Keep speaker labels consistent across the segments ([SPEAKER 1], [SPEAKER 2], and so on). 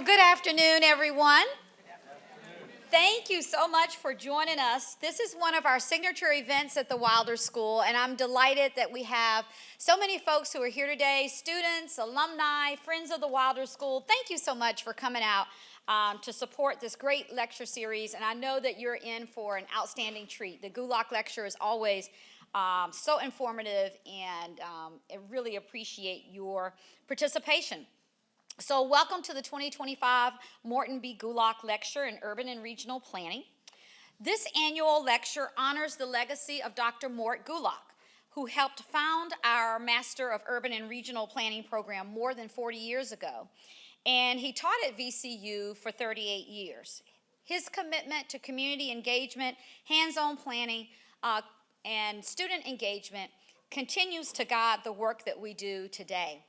[SPEAKER 1] Well, good afternoon, everyone. Thank you so much for joining us. This is one of our signature events at the Wilder School, and I'm delighted that we have so many folks who are here today, students, alumni, friends of the Wilder School. Thank you so much for coming out to support this great lecture series, and I know that you're in for an outstanding treat. The Gulak lecture is always so informative, and I really appreciate your participation. So welcome to the 2025 Morton B. Gulak Lecture in Urban and Regional Planning. This annual lecture honors the legacy of Dr. Morton Gulak, who helped found our Master of Urban and Regional Planning program more than 40 years ago. And he taught at VCU for 38 years. His commitment to community engagement, hands-on planning, and student engagement continues to guide the work that we do today.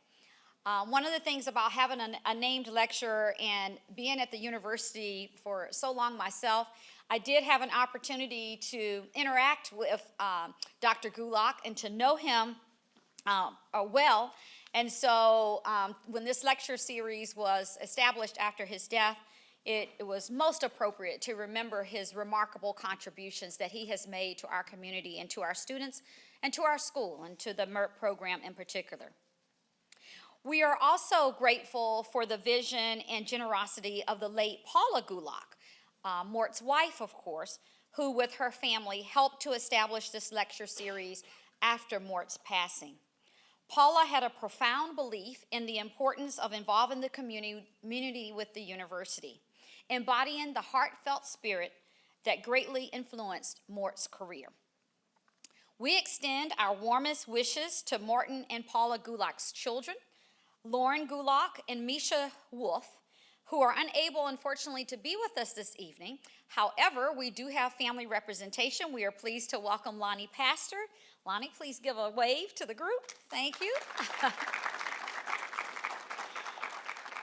[SPEAKER 1] One of the things about having a named lecturer and being at the university for so long myself, I did have an opportunity to interact with Dr. Gulak and to know him well. And so when this lecture series was established after his death, it was most appropriate to remember his remarkable contributions that he has made to our community and to our students and to our school and to the MERT program in particular. We are also grateful for the vision and generosity of the late Paula Gulak, Mort's wife, of course, who with her family helped to establish this lecture series after Mort's passing. Paula had a profound belief in the importance of involving the community with the university, embodying the heartfelt spirit that greatly influenced Mort's career. We extend our warmest wishes to Morton and Paula Gulak's children, Lauren Gulak and Misha Wolf, who are unable, unfortunately, to be with us this evening. However, we do have family representation. We are pleased to welcome Lonnie Pastor. Lonnie, please give a wave to the group. Thank you.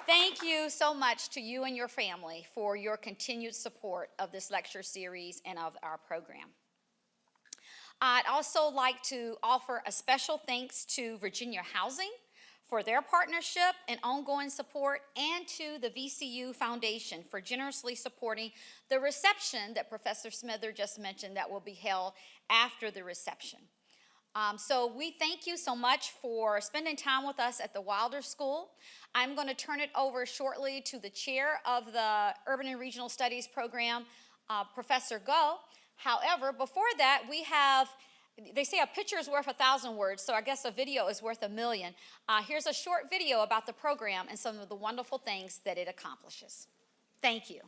[SPEAKER 1] Thank you so much to you and your family for your continued support of this lecture series and of our program. I'd also like to offer a special thanks to Virginia Housing for their partnership and ongoing support, and to the VCU Foundation for generously supporting the reception that Professor Smither just mentioned that will be held after the reception. So we thank you so much for spending time with us at the Wilder School. I'm going to turn it over shortly to the chair of the Urban and Regional Studies program, Professor Go. However, before that, we have, they say a picture is worth 1,000 words, so I guess a video is worth 1,000,000. Here's a short video about the program and some of the wonderful things that it accomplishes. Thank you.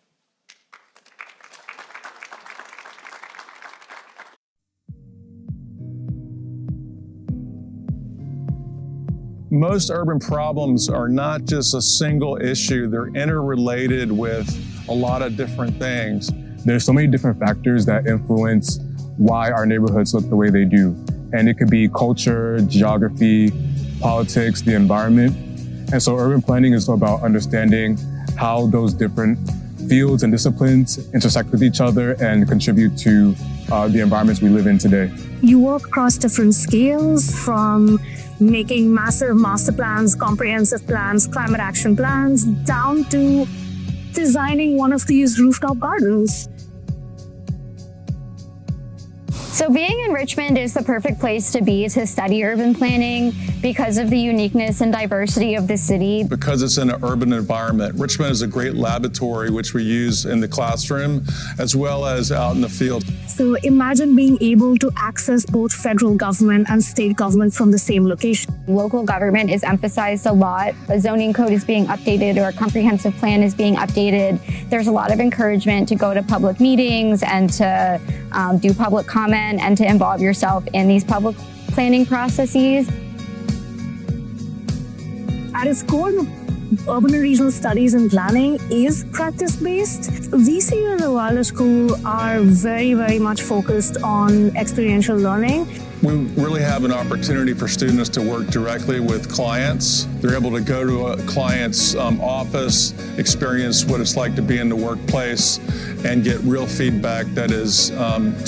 [SPEAKER 2] Most urban problems are not just a single issue, they're interrelated with a lot of different things.
[SPEAKER 3] There's so many different factors that influence why our neighborhoods look the way they do. And it could be culture, geography, politics, the environment. And so urban planning is about understanding how those different fields and disciplines intersect with each other and contribute to the environments we live in today.
[SPEAKER 4] You work across different scales, from making massive master plans, comprehensive plans, climate action plans, down to designing one of these rooftop gardens.
[SPEAKER 5] So being in Richmond is the perfect place to be to study urban planning because of the uniqueness and diversity of the city.
[SPEAKER 2] Because it's in an urban environment, Richmond is a great laboratory which we use in the classroom as well as out in the field.
[SPEAKER 4] So imagine being able to access both federal government and state government from the same location.
[SPEAKER 5] Local government is emphasized a lot. A zoning code is being updated or a comprehensive plan is being updated. There's a lot of encouragement to go to public meetings and to do public comment and to involve yourself in these public planning processes.
[SPEAKER 4] At its core, urban and regional studies and planning is practice-based. VCU and the Wilder School are very, very much focused on experiential learning.
[SPEAKER 2] We really have an opportunity for students to work directly with clients. They're able to go to a client's office, experience what it's like to be in the workplace, and get real feedback that is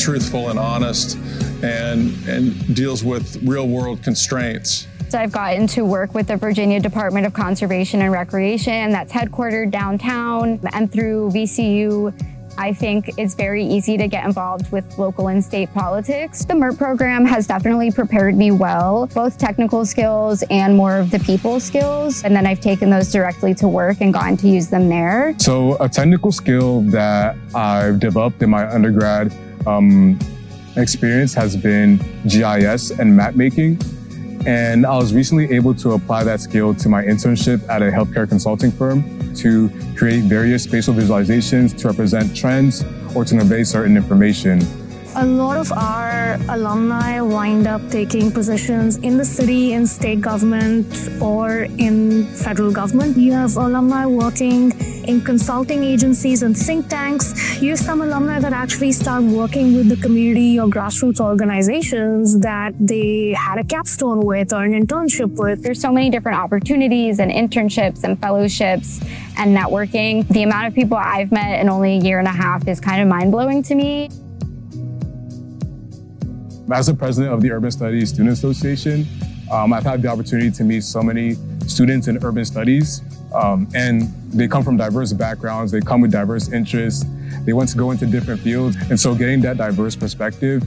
[SPEAKER 2] truthful and honest and deals with real-world constraints.
[SPEAKER 5] I've gotten to work with the Virginia Department of Conservation and Recreation that's headquartered downtown, and through VCU, I think it's very easy to get involved with local and state politics. The MERT program has definitely prepared me well, both technical skills and more of the people skills. And then I've taken those directly to work and gotten to use them there.
[SPEAKER 3] So a technical skill that I've developed in my undergrad experience has been GIS and map making. And I was recently able to apply that skill to my internship at a healthcare consulting firm to create various spatial visualizations to represent trends or to convey certain information.
[SPEAKER 4] A lot of our alumni wind up taking positions in the city, in state government, or in federal government. You have alumni working in consulting agencies and think tanks. You have some alumni that actually start working with the community or grassroots organizations that they had a capstone with or an internship with.
[SPEAKER 5] There's so many different opportunities and internships and fellowships and networking. The amount of people I've met in only a year and a half is kind of mind-blowing to me.
[SPEAKER 3] As the president of the Urban Studies Student Association, I've had the opportunity to meet so many students in urban studies, and they come from diverse backgrounds, they come with diverse interests, they want to go into different fields, and so getting that diverse perspective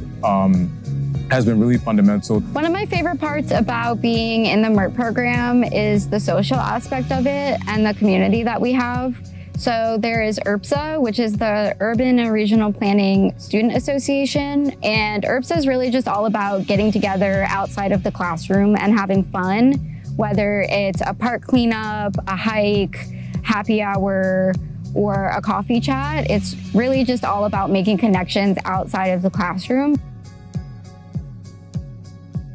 [SPEAKER 3] has been really fundamental.
[SPEAKER 5] One of my favorite parts about being in the MERT program is the social aspect of it and the community that we have. So there is URPSA, which is the Urban and Regional Planning Student Association. And URPSA is really just all about getting together outside of the classroom and having fun, whether it's a park cleanup, a hike, happy hour, or a coffee chat. It's really just all about making connections outside of the classroom.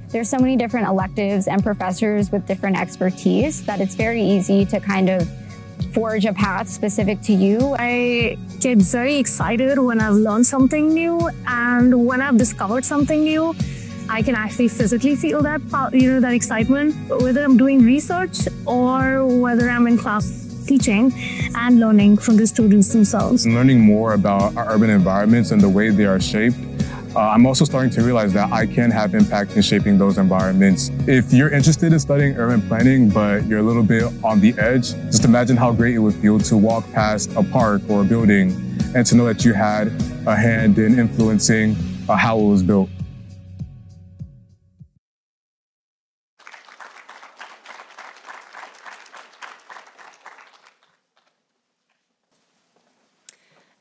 [SPEAKER 5] There's so many different electives and professors with different expertise that it's very easy to kind of forge a path specific to you.
[SPEAKER 4] I get very excited when I've learned something new, and when I've discovered something new, I can actually physically feel that, that excitement, whether I'm doing research or whether I'm in class teaching and learning from the students themselves.
[SPEAKER 3] Learning more about our urban environments and the way they are shaped, I'm also starting to realize that I can have impact in shaping those environments. If you're interested in studying urban planning, but you're a little bit on the edge, just imagine how great it would feel to walk past a park or a building and to know that you had a hand in influencing how it was built.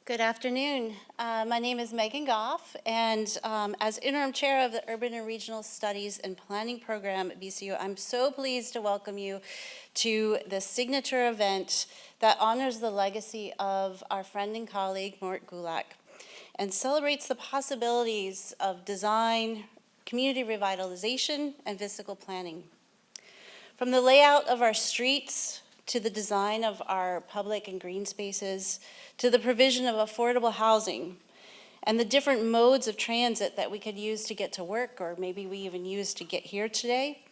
[SPEAKER 6] Good afternoon. My name is Megan Goff, and as interim chair of the Urban and Regional Studies and Planning Program at VCU, I'm so pleased to welcome you to the signature event that honors the legacy of our friend and colleague, Morton Gulak, and celebrates the possibilities of design, community revitalization, and physical planning. From the layout of our streets, to the design of our public and green spaces, to the provision of affordable housing, and the different modes of transit that we could use to get to work, or maybe we even use to get here today.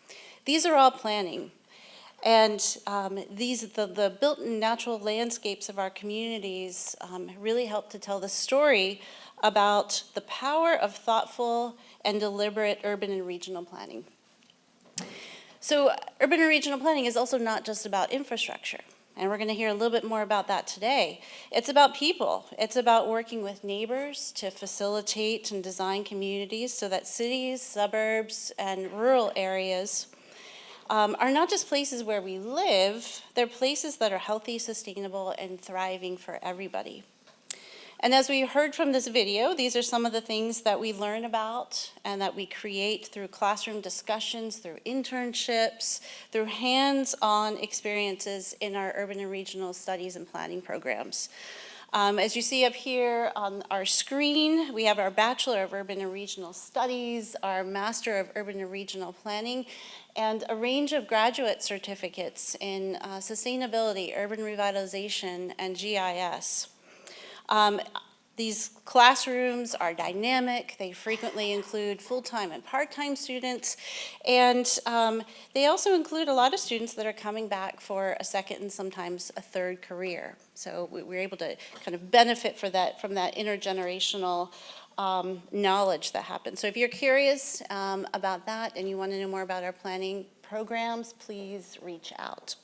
[SPEAKER 6] These are all planning. And the built-in natural landscapes of our communities really help to tell the story about the power of thoughtful and deliberate urban and regional planning. So urban and regional planning is also not just about infrastructure, and we're going to hear a little bit more about that today. It's about people. It's about working with neighbors to facilitate and design communities so that cities, suburbs, and rural areas are not just places where we live, they're places that are healthy, sustainable, and thriving for everybody. And as we heard from this video, these are some of the things that we learn about and that we create through classroom discussions, through internships, through hands-on experiences in our urban and regional studies and planning programs. As you see up here on our screen, we have our Bachelor of Urban and Regional Studies, our Master of Urban and Regional Planning, and a range of graduate certificates in sustainability, urban revitalization, and GIS. These classrooms are dynamic. They frequently include full-time and part-time students, and they also include a lot of students that are coming back for a second and sometimes a third career. So we're able to kind of benefit from that intergenerational knowledge that happens. So if you're curious about that and you want to know more about our planning programs, please reach out.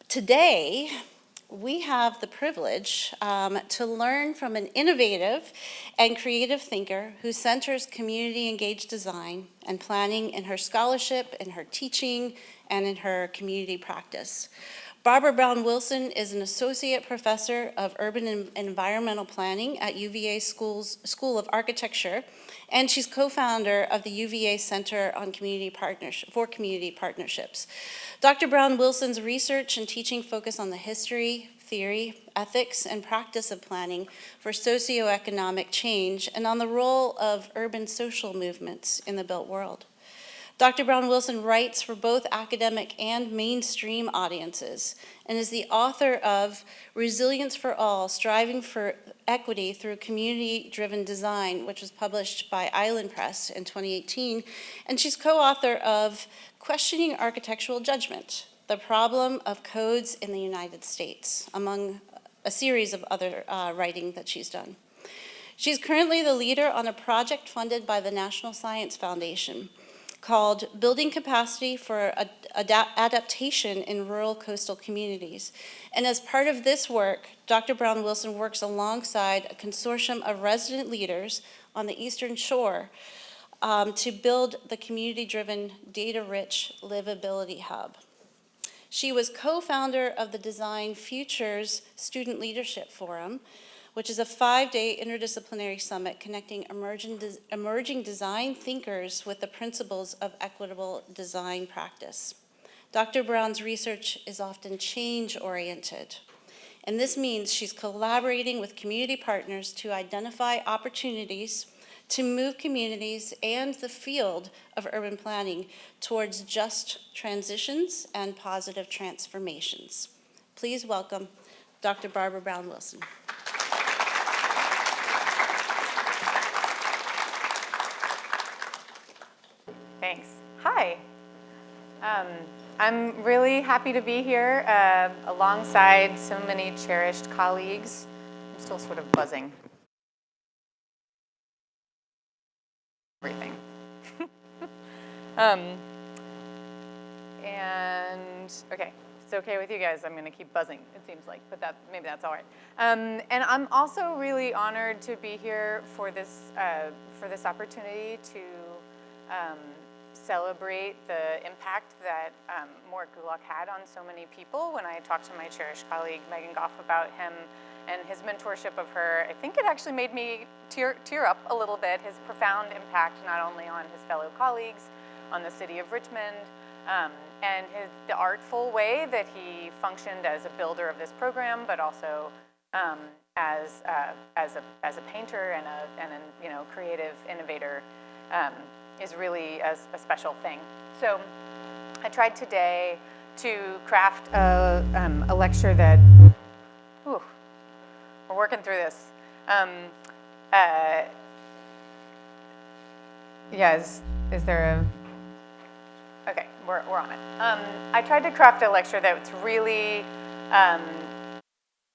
[SPEAKER 6] Today, we have the privilege to learn from an innovative and creative thinker who centers community-engaged design and planning in her scholarship, in her teaching, and in her community practice. Barbara Brown Wilson is an associate professor of urban and environmental planning at UVA School of Architecture, and she's co-founder of the UVA Center on Community Partnerships. Dr. Brown Wilson's research and teaching focus on the history, theory, ethics, and practice of planning for socioeconomic change and on the role of urban social movements in the built world. Dr. Brown Wilson writes for both academic and mainstream audiences and is the author of Resilience for All, Striving for Equity Through Community-Driven Design, which was published by Island Press in 2018. And she's co-author of Questioning Architectural Judgment, The Problem of Codes in the United States, among a series of other writing that she's done. She's currently the leader on a project funded by the National Science Foundation called Building Capacity for Adaptation in Rural Coastal Communities. And as part of this work, Dr. Brown Wilson works alongside a consortium of resident leaders on the Eastern Shore to build the community-driven, data-rich livability hub. She was co-founder of the Design Futures Student Leadership Forum, which is a 5-day interdisciplinary summit connecting emerging design thinkers with the principles of equitable design practice. Dr. Brown's research is often change-oriented, and this means she's collaborating with community partners to identify opportunities to move communities and the field of urban planning towards just transitions and positive transformations. Please welcome Dr. Barbara Brown Wilson.
[SPEAKER 7] Thanks. Hi. I'm really happy to be here alongside so many cherished colleagues. I'm still sort of buzzing. Everything. And okay, if it's okay with you guys, I'm going to keep buzzing, it seems like, but maybe that's all right. And I'm also really honored to be here for this opportunity to celebrate the impact that Morton Gulak had on so many people. When I talked to my cherished colleague Megan Goff about him and his mentorship of her, I think it actually made me tear up a little bit, his profound impact not only on his fellow colleagues, on the city of Richmond, and the artful way that he functioned as a builder of this program, but also as a painter and a creative innovator. Is really a special thing. So I tried today to craft a lecture that, we're working through this. Is there a, okay, we're on it. I tried to craft a lecture that's really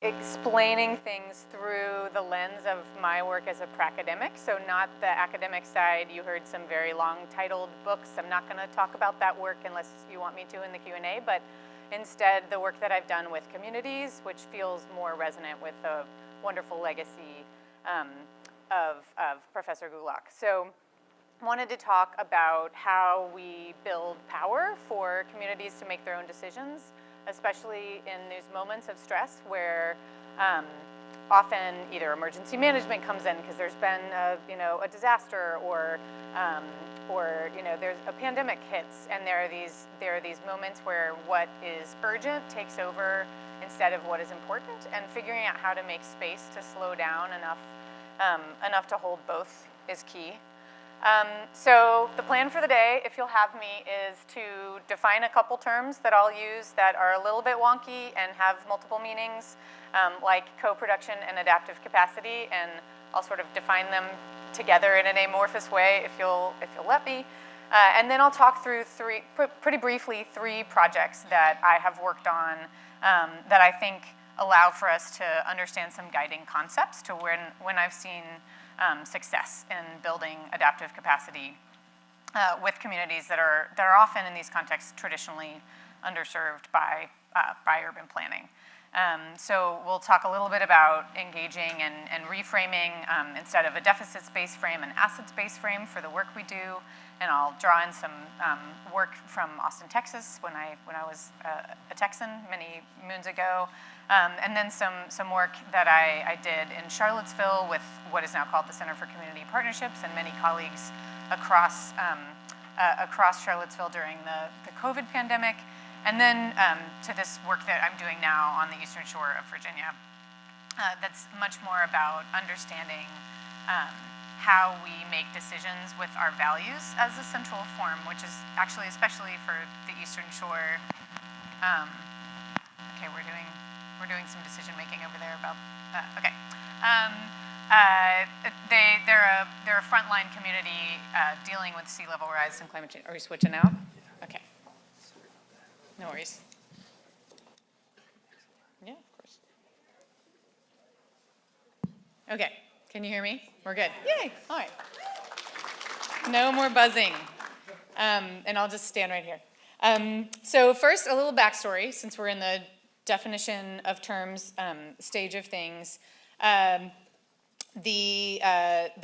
[SPEAKER 7] explaining things through the lens of my work as a pracademic, so not the academic side. You heard some very long titled books. I'm not going to talk about that work unless you want me to in the Q&A, but instead the work that I've done with communities, which feels more resonant with the wonderful legacy of Professor Gulak. So I wanted to talk about how we build power for communities to make their own decisions, especially in these moments of stress where often either emergency management comes in because there's been a disaster or there's a pandemic hits, and there are these moments where what is urgent takes over instead of what is important, and figuring out how to make space to slow down enough to hold both is key. So the plan for the day, if you'll have me, is to define a couple terms that I'll use that are a little bit wonky and have multiple meanings, like co-production and adaptive capacity, and I'll sort of define them together in an amorphous way if you'll let me. And then I'll talk through pretty briefly three projects that I have worked on that I think allow for us to understand some guiding concepts to when I've seen success in building adaptive capacity with communities that are often in these contexts traditionally underserved by urban planning. So we'll talk a little bit about engaging and reframing instead of a deficits-based frame, an assets-based frame for the work we do. And I'll draw in some work from Austin, Texas, when I was a Texan many moons ago, and then some work that I did in Charlottesville with what is now called the Center for Community Partnerships, and many colleagues across Charlottesville during the COVID pandemic. And then to this work that I'm doing now on the Eastern Shore of Virginia, that's much more about understanding how we make decisions with our values as a central form, which is actually, especially for the Eastern Shore, okay, we're doing some decision making over there about, okay. They're a frontline community dealing with sea level rise and climate change. Are we switching out? Okay. No worries. Yeah, of course. Okay, can you hear me? We're good. Yay, all right. No more buzzing. And I'll just stand right here. So first, a little backstory, since we're in the definition of terms stage of things. The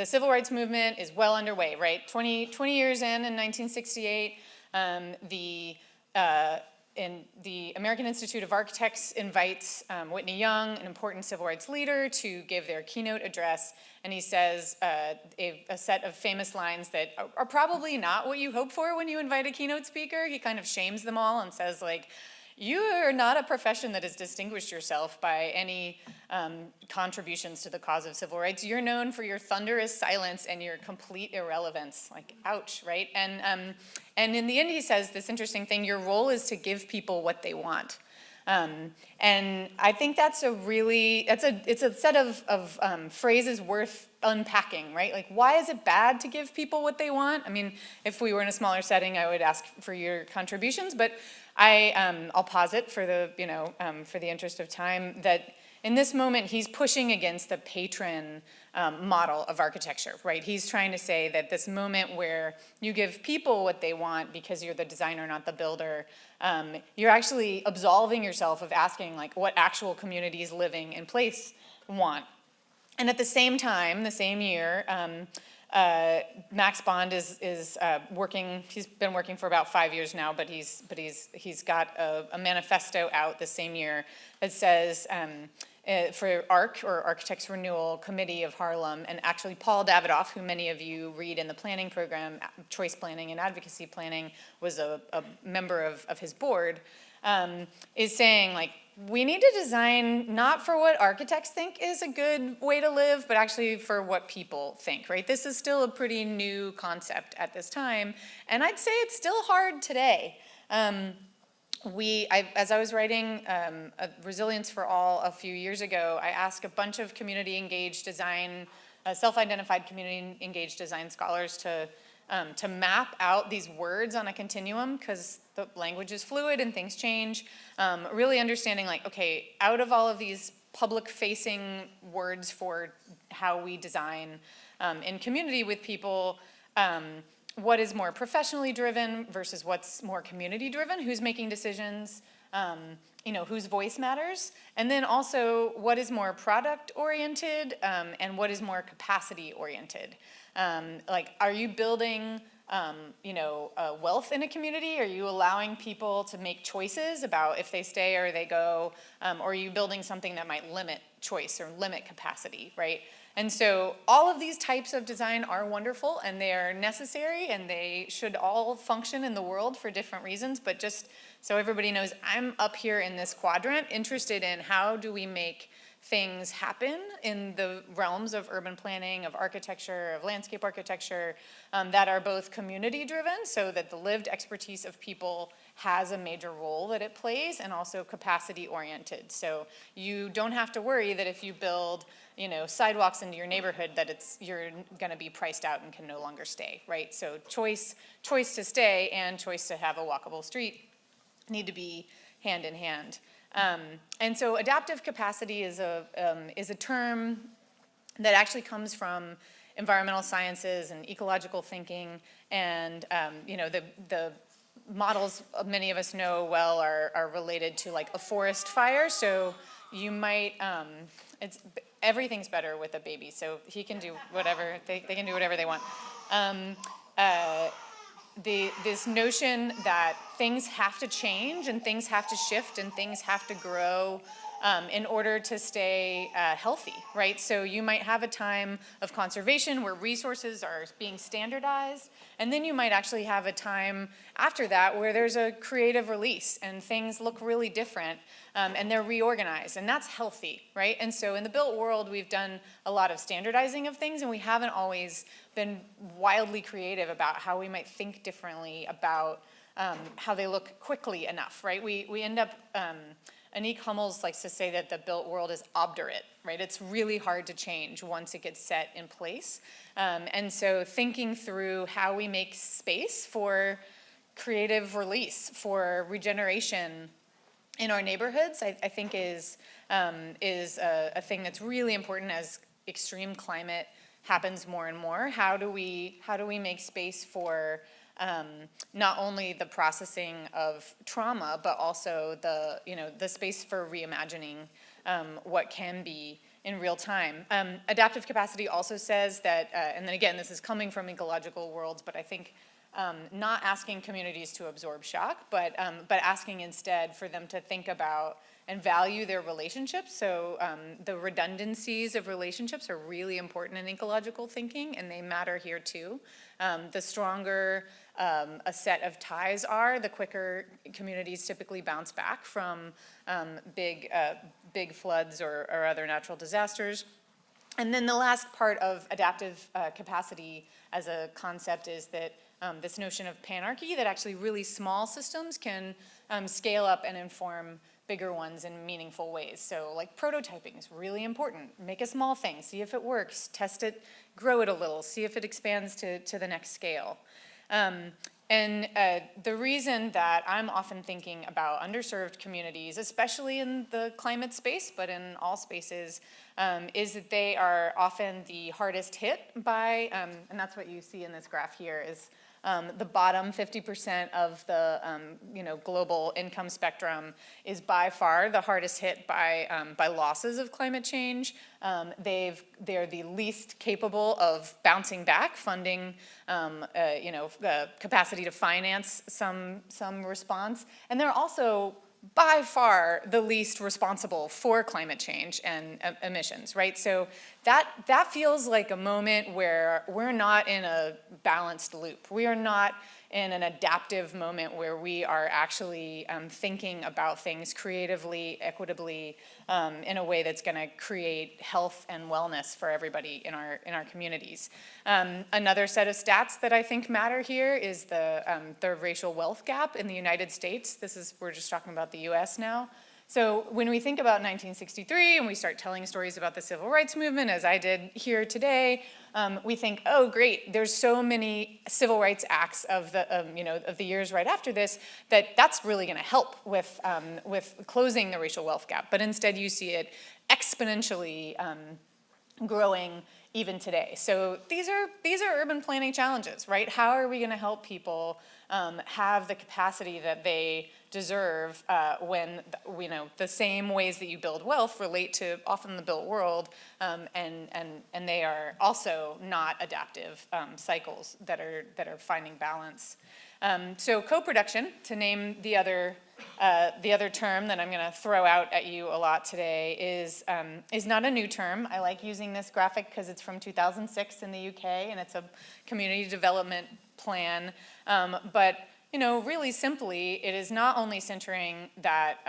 [SPEAKER 7] civil rights movement is well underway, right? 20 years in 1968, the American Institute of Architects invites Whitney Young, an important civil rights leader, to give their keynote address, and he says a set of famous lines that are probably not what you hope for when you invite a keynote speaker. He kind of shames them all and says, like, you are not a profession that has distinguished yourself by any contributions to the cause of civil rights. You're known for your thunderous silence and your complete irrelevance. Like, ouch, right? And in the end, he says this interesting thing: your role is to give people what they want. And I think that's it's a set of phrases worth unpacking, right? Like, why is it bad to give people what they want? I mean, if we were in a smaller setting, I would ask for your contributions, but I'll posit for the interest of time that in this moment he's pushing against the patron model of architecture, right? He's trying to say that this moment where you give people what they want because you're the designer, not the builder, you're actually absolving yourself of asking, like, what actual communities living in place want. And at the same time, the same year, Max Bond is working. He's been working for about 5 years now, but he's got a manifesto out the same year that says for ARC, or Architects Renewal Committee of Harlem, and actually Paul Davidoff, who many of you read in the planning program, Choice Planning and Advocacy Planning, was a member of his board, is saying, like, we need to design not for what architects think is a good way to live, but actually for what people think, right? This is still a pretty new concept at this time, and I'd say it's still hard today. As I was writing Resilience for All a few years ago, I asked a bunch of community-engaged design, self-identified community-engaged design scholars to map out these words on a continuum, because the language is fluid and things change. Really understanding, like, okay, out of all of these public-facing words for how we design in community with people, what is more professionally driven versus what's more community driven, who's making decisions, whose voice matters, and then also what is more product oriented and what is more capacity oriented. Like, are you building wealth in a community? Are you allowing people to make choices about if they stay or they go? Or are you building something that might limit choice or limit capacity, right? And so all of these types of design are wonderful and they are necessary and they should all function in the world for different reasons, but just so everybody knows, I'm up here in this quadrant interested in how do we make things happen in the realms of urban planning, of architecture, of landscape architecture, that are both community driven, so that the lived expertise of people has a major role that it plays, and also capacity oriented. So you don't have to worry that if you build sidewalks into your neighborhood that you're going to be priced out and can no longer stay, right? So choice to stay and choice to have a walkable street need to be hand in hand. And so adaptive capacity is a term that actually comes from environmental sciences and ecological thinking, and the models many of us know well are related to like a forest fire. So you might, everything's better with a baby, so he can do whatever, they can do whatever they want. This notion that things have to change and things have to shift and things have to grow in order to stay healthy, right? So you might have a time of conservation where resources are being standardized, and then you might actually have a time after that where there's a creative release and things look really different and they're reorganized, and that's healthy, right? And so in the built world, we've done a lot of standardizing of things, and we haven't always been wildly creative about how we might think differently about how they look quickly enough, right? We end up, Anik Hummels likes to say that the built world is obdurate, right? It's really hard to change once it gets set in place. And so thinking through how we make space for creative release, for regeneration in our neighborhoods, I think is a thing that's really important as extreme climate happens more and more. How do we make space for not only the processing of trauma, but also the space for reimagining what can be in real time. Adaptive capacity also says that, and then again, this is coming from ecological worlds, but I think not asking communities to absorb shock, but asking instead for them to think about and value their relationships. So the redundancies of relationships are really important in ecological thinking, and they matter here too. The stronger a set of ties are, the quicker communities typically bounce back from big floods or other natural disasters. And then the last part of adaptive capacity as a concept is that this notion of panarchy, that actually really small systems can scale up and inform bigger ones in meaningful ways. So like prototyping is really important. Make a small thing, see if it works, test it, grow it a little, see if it expands to the next scale. And the reason that I'm often thinking about underserved communities, especially in the climate space, but in all spaces, is that they are often the hardest hit by, and that's what you see in this graph here, is the bottom 50% of the global income spectrum is by far the hardest hit by losses of climate change. They're the least capable of bouncing back, funding, capacity to finance some response, and they're also by far the least responsible for climate change and emissions, right? So that feels like a moment where we're not in a balanced loop. We are not in an adaptive moment where we are actually thinking about things creatively, equitably, in a way that's going to create health and wellness for everybody in our communities. Another set of stats that I think matter here is the racial wealth gap in the United States. We're just talking about the U.S. now. So when we think about 1963 and we start telling stories about the civil rights movement, as I did here today, we think, oh great, there's so many civil rights acts of the years right after this that's really going to help with closing the racial wealth gap. But instead, you see it exponentially growing even today. So these are urban planning challenges, right? How are we going to help people have the capacity that they deserve when the same ways that you build wealth relate to often the built world, and they are also not adaptive cycles that are finding balance. So co-production, to name the other term that I'm going to throw out at you a lot today, is not a new term. I like using this graphic because it's from 2006 in the UK, and it's a community development plan. But really simply, it is not only centering that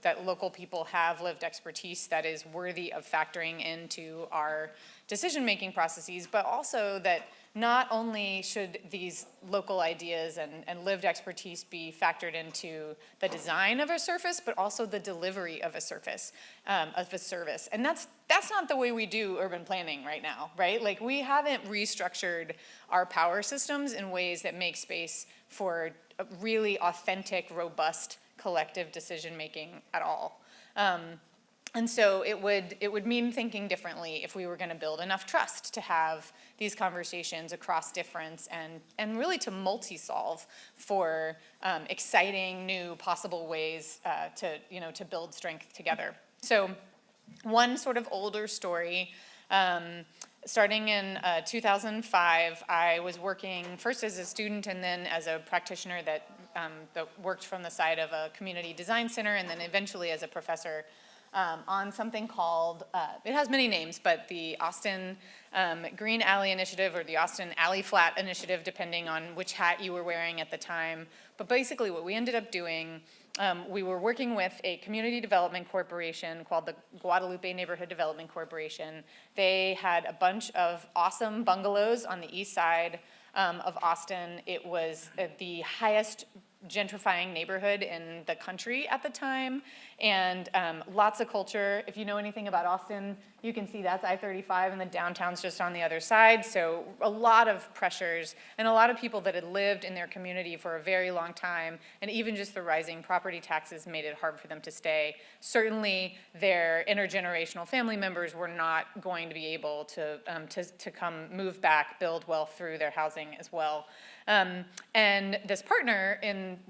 [SPEAKER 7] that local people have lived expertise that is worthy of factoring into our decision-making processes, but also that not only should these local ideas and lived expertise be factored into the design of a surface, but also the delivery of a service. And that's not the way we do urban planning right now, right? Like, we haven't restructured our power systems in ways that make space for really authentic, robust collective decision-making at all. And so it would mean thinking differently if we were going to build enough trust to have these conversations across difference and really to multi-solve for exciting new possible ways to build strength together. So one sort of older story, starting in 2005, I was working first as a student and then as a practitioner that worked from the side of a community design center, and then eventually as a professor on something called, it has many names, but the Austin Green Alley Initiative or the Austin Alley Flat Initiative, depending on which hat you were wearing at the time. But basically what we ended up doing, we were working with a community development corporation called the Guadalupe Neighborhood Development Corporation. They had a bunch of awesome bungalows on the east side of Austin. It was the highest gentrifying neighborhood in the country at the time, and lots of culture. If you know anything about Austin, you can see that's I-35 and the downtown's just on the other side, so a lot of pressures and a lot of people that had lived in their community for a very long time, and even just the rising property taxes made it hard for them to stay. Certainly their intergenerational family members were not going to be able to come move back, build wealth through their housing as well. And this partner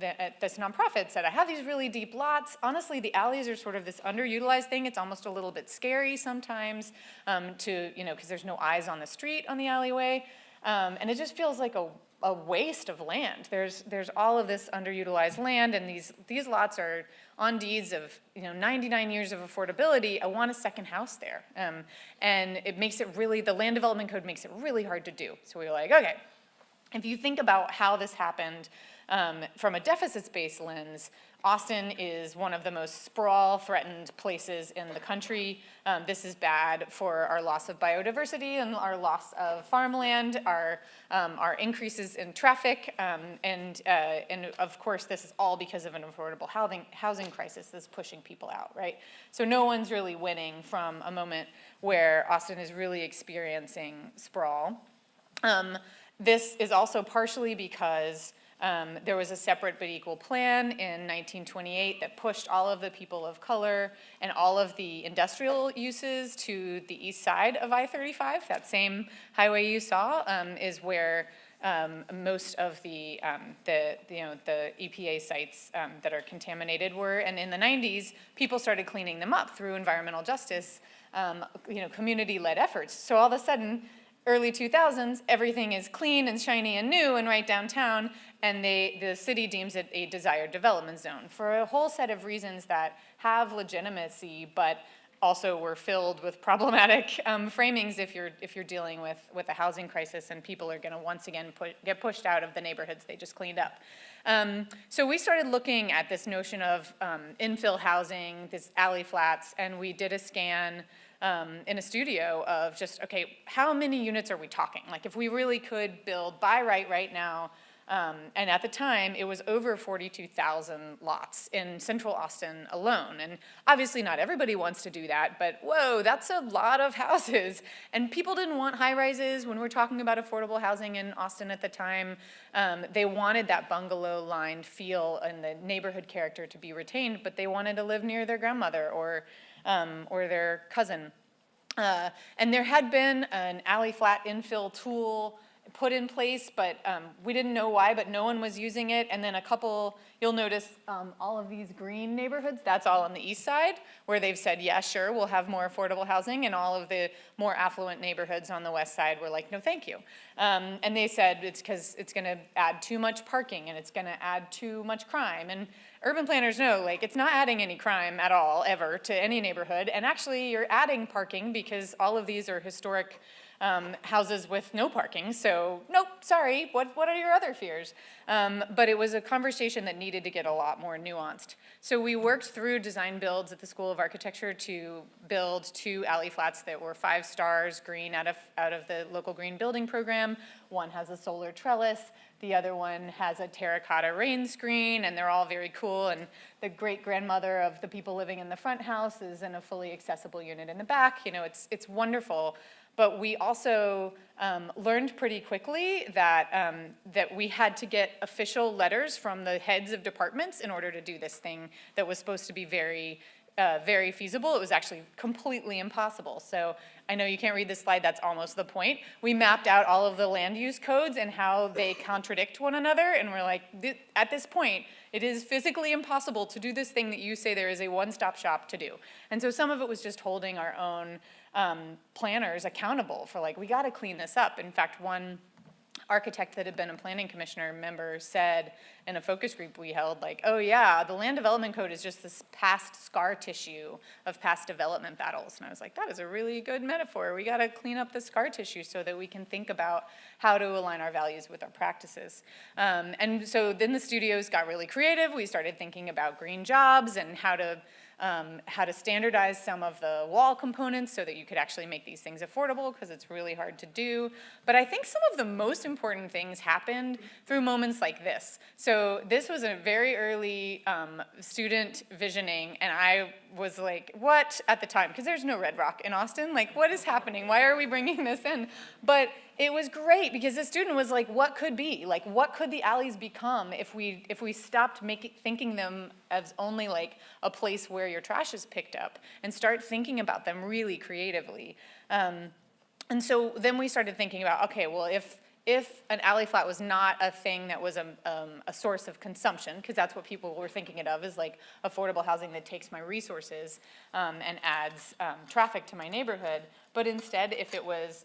[SPEAKER 7] at this nonprofit said, I have these really deep lots. Honestly, the alleys are sort of this underutilized thing. It's almost a little bit scary sometimes because there's no eyes on the street on the alleyway. And it just feels like a waste of land. There's all of this underutilized land, and these lots are on deeds of 99 years of affordability. I want a second house there. And it makes it really, the land development code makes it really hard to do. So we were like, okay. If you think about how this happened from a deficit-based lens, Austin is one of the most sprawl-threatened places in the country. This is bad for our loss of biodiversity and our loss of farmland, our increases in traffic, and of course this is all because of an affordable housing crisis that's pushing people out, right? So no one's really winning from a moment where Austin is really experiencing sprawl. This is also partially because there was a separate but equal plan in 1928 that pushed all of the people of color and all of the industrial uses to the east side of I-35. That same highway you saw is where most of the EPA sites that are contaminated were. And in the 90s, people started cleaning them up through environmental justice, community-led efforts. So all of a sudden, early 2000s, everything is clean and shiny and new and right downtown, and the city deems it a desired development zone for a whole set of reasons that have legitimacy, but also were filled with problematic framings if you're dealing with a housing crisis and people are going to once again get pushed out of the neighborhoods they just cleaned up. So we started looking at this notion of infill housing, this alley flats, and we did a scan in a studio of just, okay, how many units are we talking? Like if we really could build by right now, and at the time it was over 42,000 lots in central Austin alone. And obviously not everybody wants to do that, but whoa, that's a lot of houses. And people didn't want high rises when we're talking about affordable housing in Austin at the time. They wanted that bungalow-lined feel and the neighborhood character to be retained, but they wanted to live near their grandmother or their cousin. And there had been an alley flat infill tool put in place, but we didn't know why, but no one was using it. And then a couple, you'll notice all of these green neighborhoods, that's all on the east side, where they've said, yeah, sure, we'll have more affordable housing, and all of the more affluent neighborhoods on the west side were like, no, thank you. And they said it's because it's gonna add too much parking, and it's gonna add too much crime. And urban planners know, like, it's not adding any crime at all, ever, to any neighborhood, and actually you're adding parking because all of these are historic houses with no parking, so nope, sorry, what are your other fears? But it was a conversation that needed to get a lot more nuanced. So we worked through design builds at the School of Architecture to build 2 alley flats that were 5 stars green out of the local green building program. One has a solar trellis, the other one has a terracotta rain screen, and they're all very cool, and the great-grandmother of the people living in the front house is in a fully accessible unit in the back. It's wonderful. But we also learned pretty quickly that we had to get official letters from the heads of departments in order to do this thing that was supposed to be very very feasible. It was actually completely impossible. So I know you can't read this slide, that's almost the point. We mapped out all of the land use codes and how they contradict one another, and we're like, at this point, it is physically impossible to do this thing that you say there is a one-stop shop to do. And so some of it was just holding our own planners accountable for like, we gotta clean this up. In fact, one architect that had been a planning commissioner member said in a focus group we held, like, oh yeah, the land development code is just this past scar tissue of past development battles. And I was like, that is a really good metaphor. We gotta clean up the scar tissue so that we can think about how to align our values with our practices. And so then the studios got really creative. We started thinking about green jobs and how to standardize some of the wall components so that you could actually make these things affordable, because it's really hard to do. But I think some of the most important things happened through moments like this. So this was a very early student visioning, and I was like, what at the time? Because there's no Red Rock in Austin. Like, what is happening? Why are we bringing this in? But it was great because the student was like, what could be? Like, what could the alleys become if we stopped thinking them as only like a place where your trash is picked up and start thinking about them really creatively? And so then we started thinking about, okay, well, if an alley flat was not a thing that was a source of consumption, because that's what people were thinking it of, is like affordable housing that takes my resources and adds traffic to my neighborhood, but instead if it was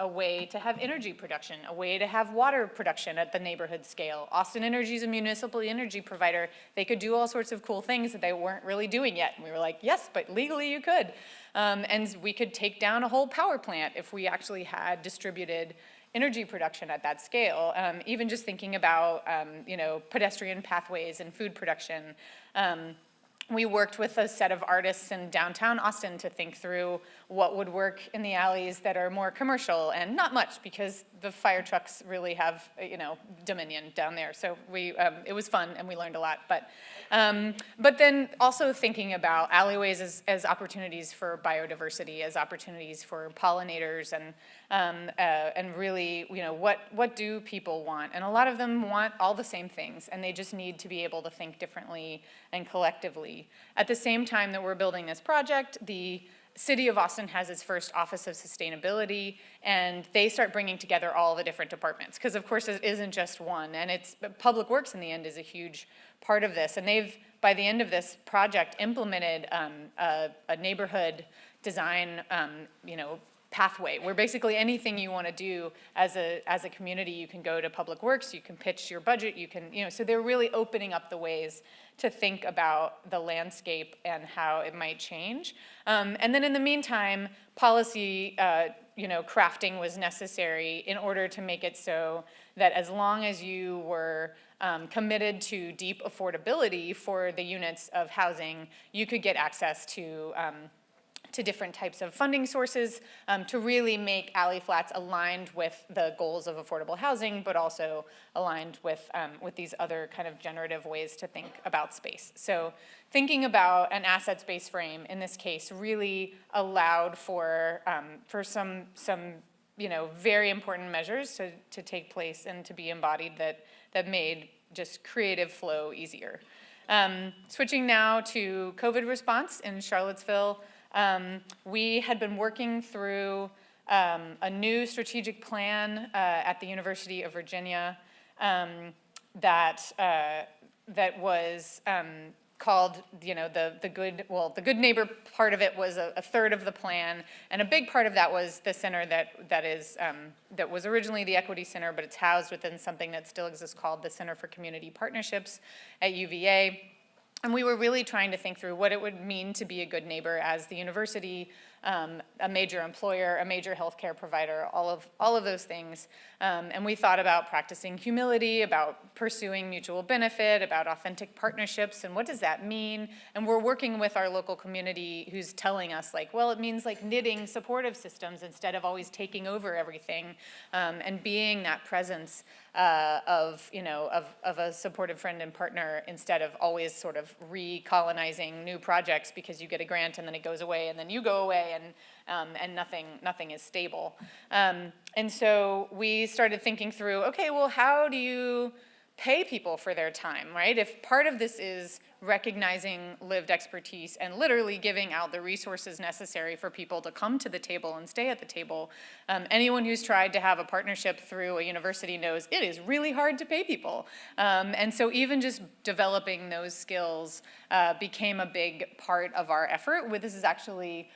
[SPEAKER 7] a way to have energy production, a way to have water production at the neighborhood scale. Austin Energy is a municipal energy provider. They could do all sorts of cool things that they weren't really doing yet. And we were like, yes, but legally you could. And we could take down a whole power plant if we actually had distributed energy production at that scale. Even just thinking about pedestrian pathways and food production. We worked with a set of artists in downtown Austin to think through what would work in the alleys that are more commercial, and not much because the fire trucks really have, dominion down there. So it was fun and we learned a lot. But then also thinking about alleyways as opportunities for biodiversity, as opportunities for pollinators, and really, what do people want? And a lot of them want all the same things, and they just need to be able to think differently and collectively. At the same time that we're building this project, the City of Austin has its first Office of Sustainability, and they start bringing together all the different departments, because of course it isn't just one, and Public Works in the end is a huge part of this, and they've, by the end of this project, implemented a neighborhood design, pathway, where basically anything you want to do as a community, you can go to Public Works, you can pitch your budget, you can, so they're really opening up the ways to think about the landscape and how it might change. And then in the meantime, policy, crafting was necessary in order to make it so that as long as you were committed to deep affordability for the units of housing, you could get access to different types of funding sources to really make alley flats aligned with the goals of affordable housing, but also aligned with these other kind of generative ways to think about space. So thinking about an asset-based frame in this case really allowed for some very important measures to take place and to be embodied that made just creative flow easier. Switching now to COVID response in Charlottesville. We had been working through a new strategic plan at the University of Virginia that was called, the good neighbor part of it was a third of the plan, and a big part of that was the center that was originally the Equity Center, but it's housed within something that still exists called the Center for Community Partnerships at UVA. And we were really trying to think through what it would mean to be a good neighbor as the university, a major employer, a major healthcare provider, all of those things. And we thought about practicing humility, about pursuing mutual benefit, about authentic partnerships, and what does that mean? And we're working with our local community who's telling us like, well, it means like knitting supportive systems instead of always taking over everything, and being that presence of a supportive friend and partner instead of always sort of recolonizing new projects because you get a grant and then it goes away and then you go away and nothing is stable. And so we started thinking through, okay, well, how do you pay people for their time, right? If part of this is recognizing lived expertise and literally giving out the resources necessary for people to come to the table and stay at the table, anyone who's tried to have a partnership through a university knows it is really hard to pay people. And so even just developing those skills became a big part of our effort. This is actually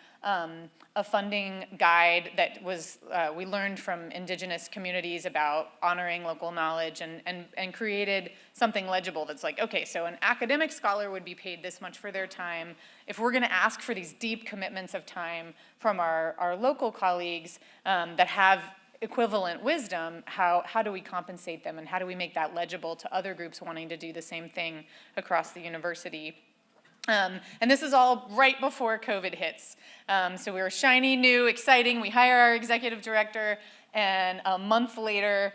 [SPEAKER 7] a funding guide that was we learned from indigenous communities about honoring local knowledge and created something legible that's like, okay, so an academic scholar would be paid this much for their time. If we're going to ask for these deep commitments of time from our local colleagues that have equivalent wisdom, how do we compensate them, and how do we make that legible to other groups wanting to do the same thing across the university? And this is all right before COVID hits. So we were shiny, new, exciting. We hire our executive director, and a month later,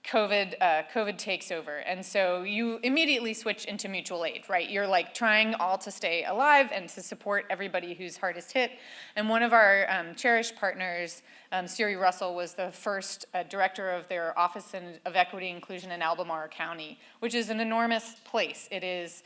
[SPEAKER 7] COVID takes over. And so you immediately switch into mutual aid, right? You're like trying all to stay alive and to support everybody who's hardest hit. And one of our cherished partners, Siri Russell, was the first director of their Office of Equity Inclusion in Albemarle County, which is an enormous place. It is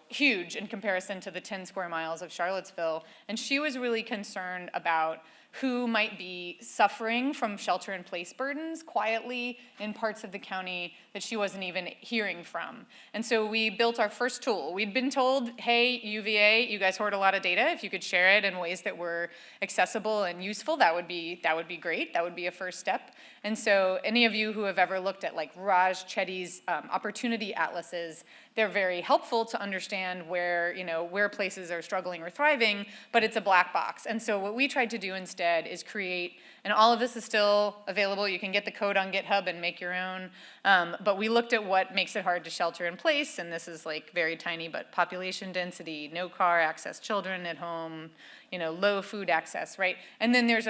[SPEAKER 7] huge in comparison to the 10 square miles of Charlottesville. And she was really concerned about who might be suffering from shelter-in-place burdens quietly in parts of the county that she wasn't even hearing from. And so we built our first tool. We'd been told, hey, UVA, you guys hoard a lot of data. If you could share it in ways that were accessible and useful, that would be great. That would be a first step. And so any of you who have ever looked at like Raj Chetty's opportunity atlases, they're very helpful to understand where places are struggling or thriving, but it's a black box. And so what we tried to do instead is create, and all of this is still available. You can get the code on GitHub and make your own. But we looked at what makes it hard to shelter in place, and this is like very tiny, but population density, no car access, children at home, low food access, right? And then there's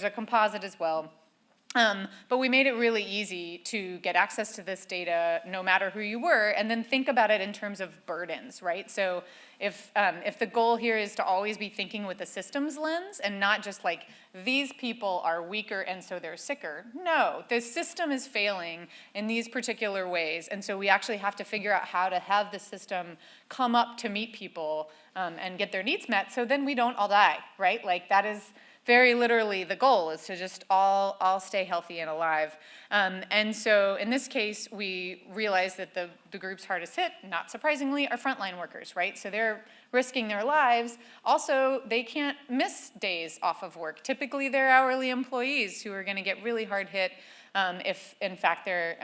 [SPEAKER 7] a composite as well. But we made it really easy to get access to this data no matter who you were, and then think about it in terms of burdens, right? So if the goal here is to always be thinking with the systems lens and not just like, these people are weaker and so they're sicker. No, the system is failing in these particular ways, and so we actually have to figure out how to have the system come up to meet people and get their needs met, so then we don't all die, right? Like that is very literally the goal, is to just all stay healthy and alive. And so in this case, we realized that the groups hardest hit, not surprisingly, are frontline workers, right? So they're risking their lives. Also, they can't miss days off of work. Typically, they're hourly employees who are going to get really hard hit if, in fact, their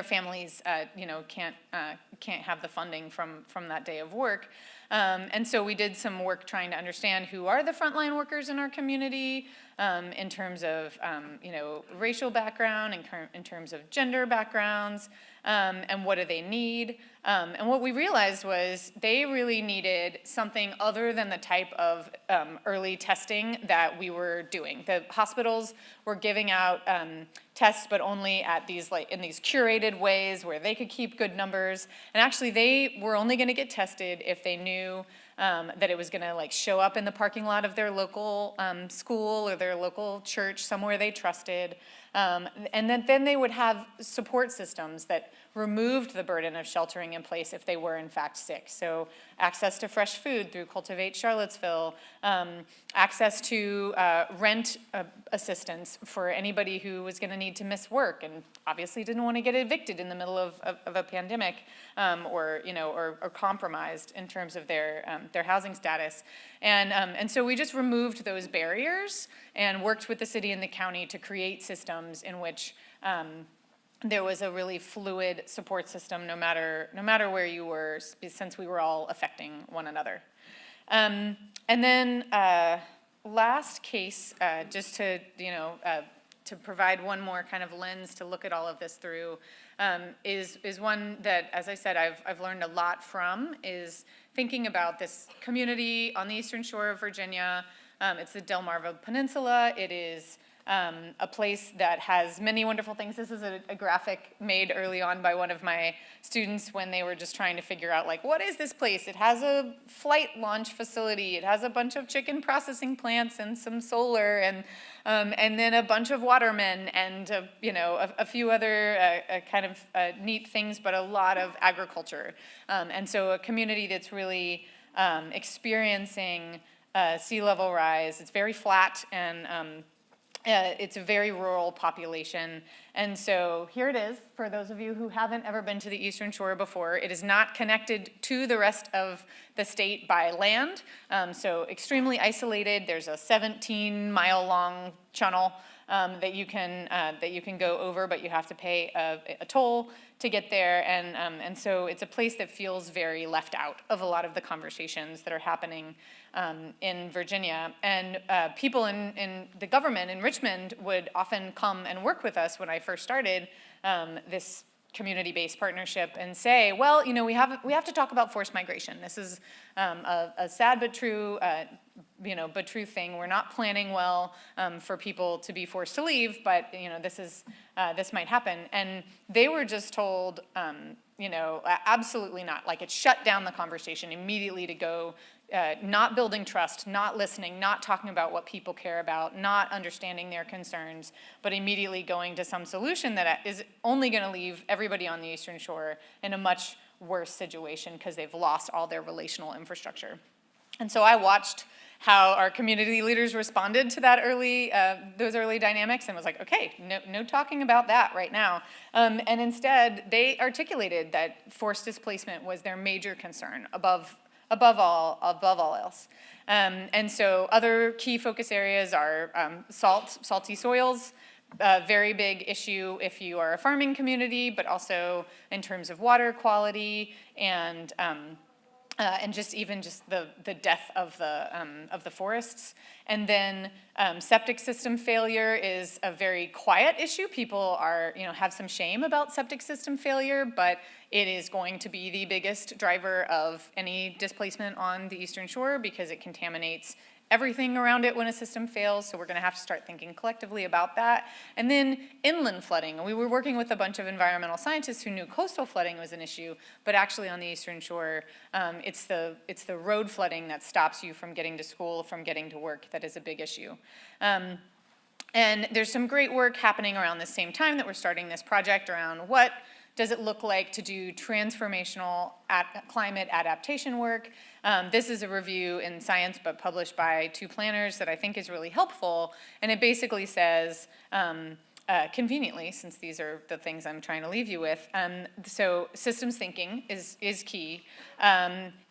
[SPEAKER 7] families can't have the funding from that day of work. And so we did some work trying to understand who are the frontline workers in our community in terms of racial background, in terms of gender backgrounds, and what do they need. And what we realized was they really needed something other than the type of early testing that we were doing. The hospitals were giving out tests, but only at in these curated ways where they could keep good numbers. And actually, they were only going to get tested if they knew that it was going to show up in the parking lot of their local school or their local church, somewhere they trusted. And then they would have support systems that removed the burden of sheltering in place if they were in fact sick. So access to fresh food through Cultivate Charlottesville, access to rent assistance for anybody who was going to need to miss work and obviously didn't want to get evicted in the middle of a pandemic, or compromised in terms of their housing status. And so we just removed those barriers and worked with the city and the county to create systems in which there was a really fluid support system no matter where you were, since we were all affecting one another. And then last case, just to provide one more kind of lens to look at all of this through, is one that, as I said, I've learned a lot from, is thinking about this community on the eastern shore of Virginia. It's the Delmarva Peninsula. It is a place that has many wonderful things. This is a graphic made early on by one of my students when they were just trying to figure out, what is this place? It has a flight launch facility. It has a bunch of chicken processing plants and some solar. And and then a bunch of watermen and a few other kind of neat things, but a lot of agriculture. And so a community that's really experiencing sea level rise. It's very flat, and it's a very rural population. And so here it is, for those of you who haven't ever been to the Eastern Shore before. It is not connected to the rest of the state by land, so extremely isolated. There's a 17-mile-long channel that you can go over, but you have to pay a toll to get there, and so it's a place that feels very left out of a lot of the conversations that are happening in Virginia. And people in the government in Richmond would often come and work with us when I first started this community-based partnership and say, well, we have to talk about forced migration. This is a sad but true thing. We're not planning well for people to be forced to leave, but this might happen. And they were just told, absolutely not. Like, it shut down the conversation immediately to go. Not building trust, not listening, not talking about what people care about, not understanding their concerns, but immediately going to some solution that is only going to leave everybody on the Eastern Shore in a much worse situation because they've lost all their relational infrastructure. And so I watched how our community leaders responded to that those early dynamics, and was like, okay, no talking about that right now. And instead, they articulated that forced displacement was their major concern above all else. And so other key focus areas are salty soils, a very big issue if you are a farming community, but also in terms of water quality and just the death of the forests. And then septic system failure is a very quiet issue. People have some shame about septic system failure, but it is going to be the biggest driver of any displacement on the Eastern Shore because it contaminates everything around it when a system fails, so we're going to have to start thinking collectively about that. And then inland flooding. We were working with a bunch of environmental scientists who knew coastal flooding was an issue, but actually on the Eastern Shore, it's the road flooding that stops you from getting to school, from getting to work, that is a big issue. And there's some great work happening around the same time that we're starting this project around what does it look like to do transformational climate adaptation work. This is a review in Science, but published by two planners that I think is really helpful. And it basically says, conveniently, since these are the things I'm trying to leave you with, so systems thinking is key,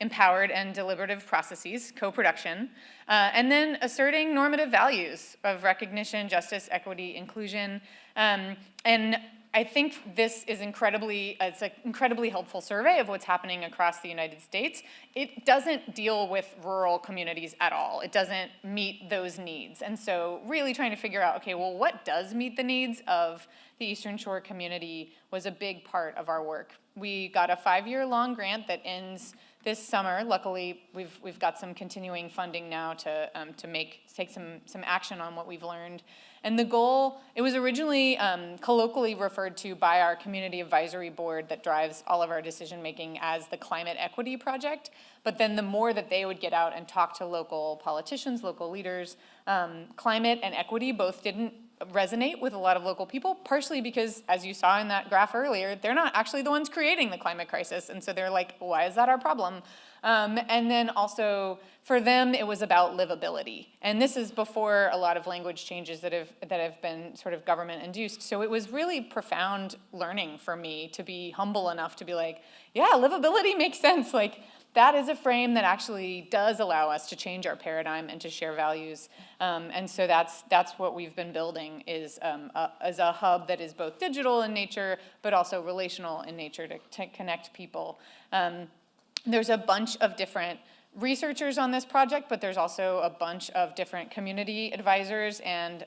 [SPEAKER 7] empowered and deliberative processes, co-production, and then asserting normative values of recognition, justice, equity, inclusion, and I think this is it's an incredibly helpful survey of what's happening across the United States. It doesn't deal with rural communities at all. It doesn't meet those needs. And so really trying to figure out, okay, well, what does meet the needs of the Eastern Shore community was a big part of our work. We got a 5-year-long grant that ends this summer. Luckily, we've got some continuing funding now to take some action on what we've learned. And the goal, it was originally colloquially referred to by our community advisory board that drives all of our decision making as the Climate Equity Project. But then the more that they would get out and talk to local politicians, local leaders, climate and equity both didn't resonate with a lot of local people, partially because, as you saw in that graph earlier, they're not actually the ones creating the climate crisis. And so they're like, why is that our problem? And then also for them, it was about livability. And this is before a lot of language changes that have been sort of government induced. So it was really profound learning for me to be humble enough to be like, yeah, livability makes sense. Like, that is a frame that actually does allow us to change our paradigm and to share values. And so that's what we've been building is a hub that is both digital in nature, but also relational in nature to connect people. There's a bunch of different researchers on this project, but there's also a bunch of different community advisors and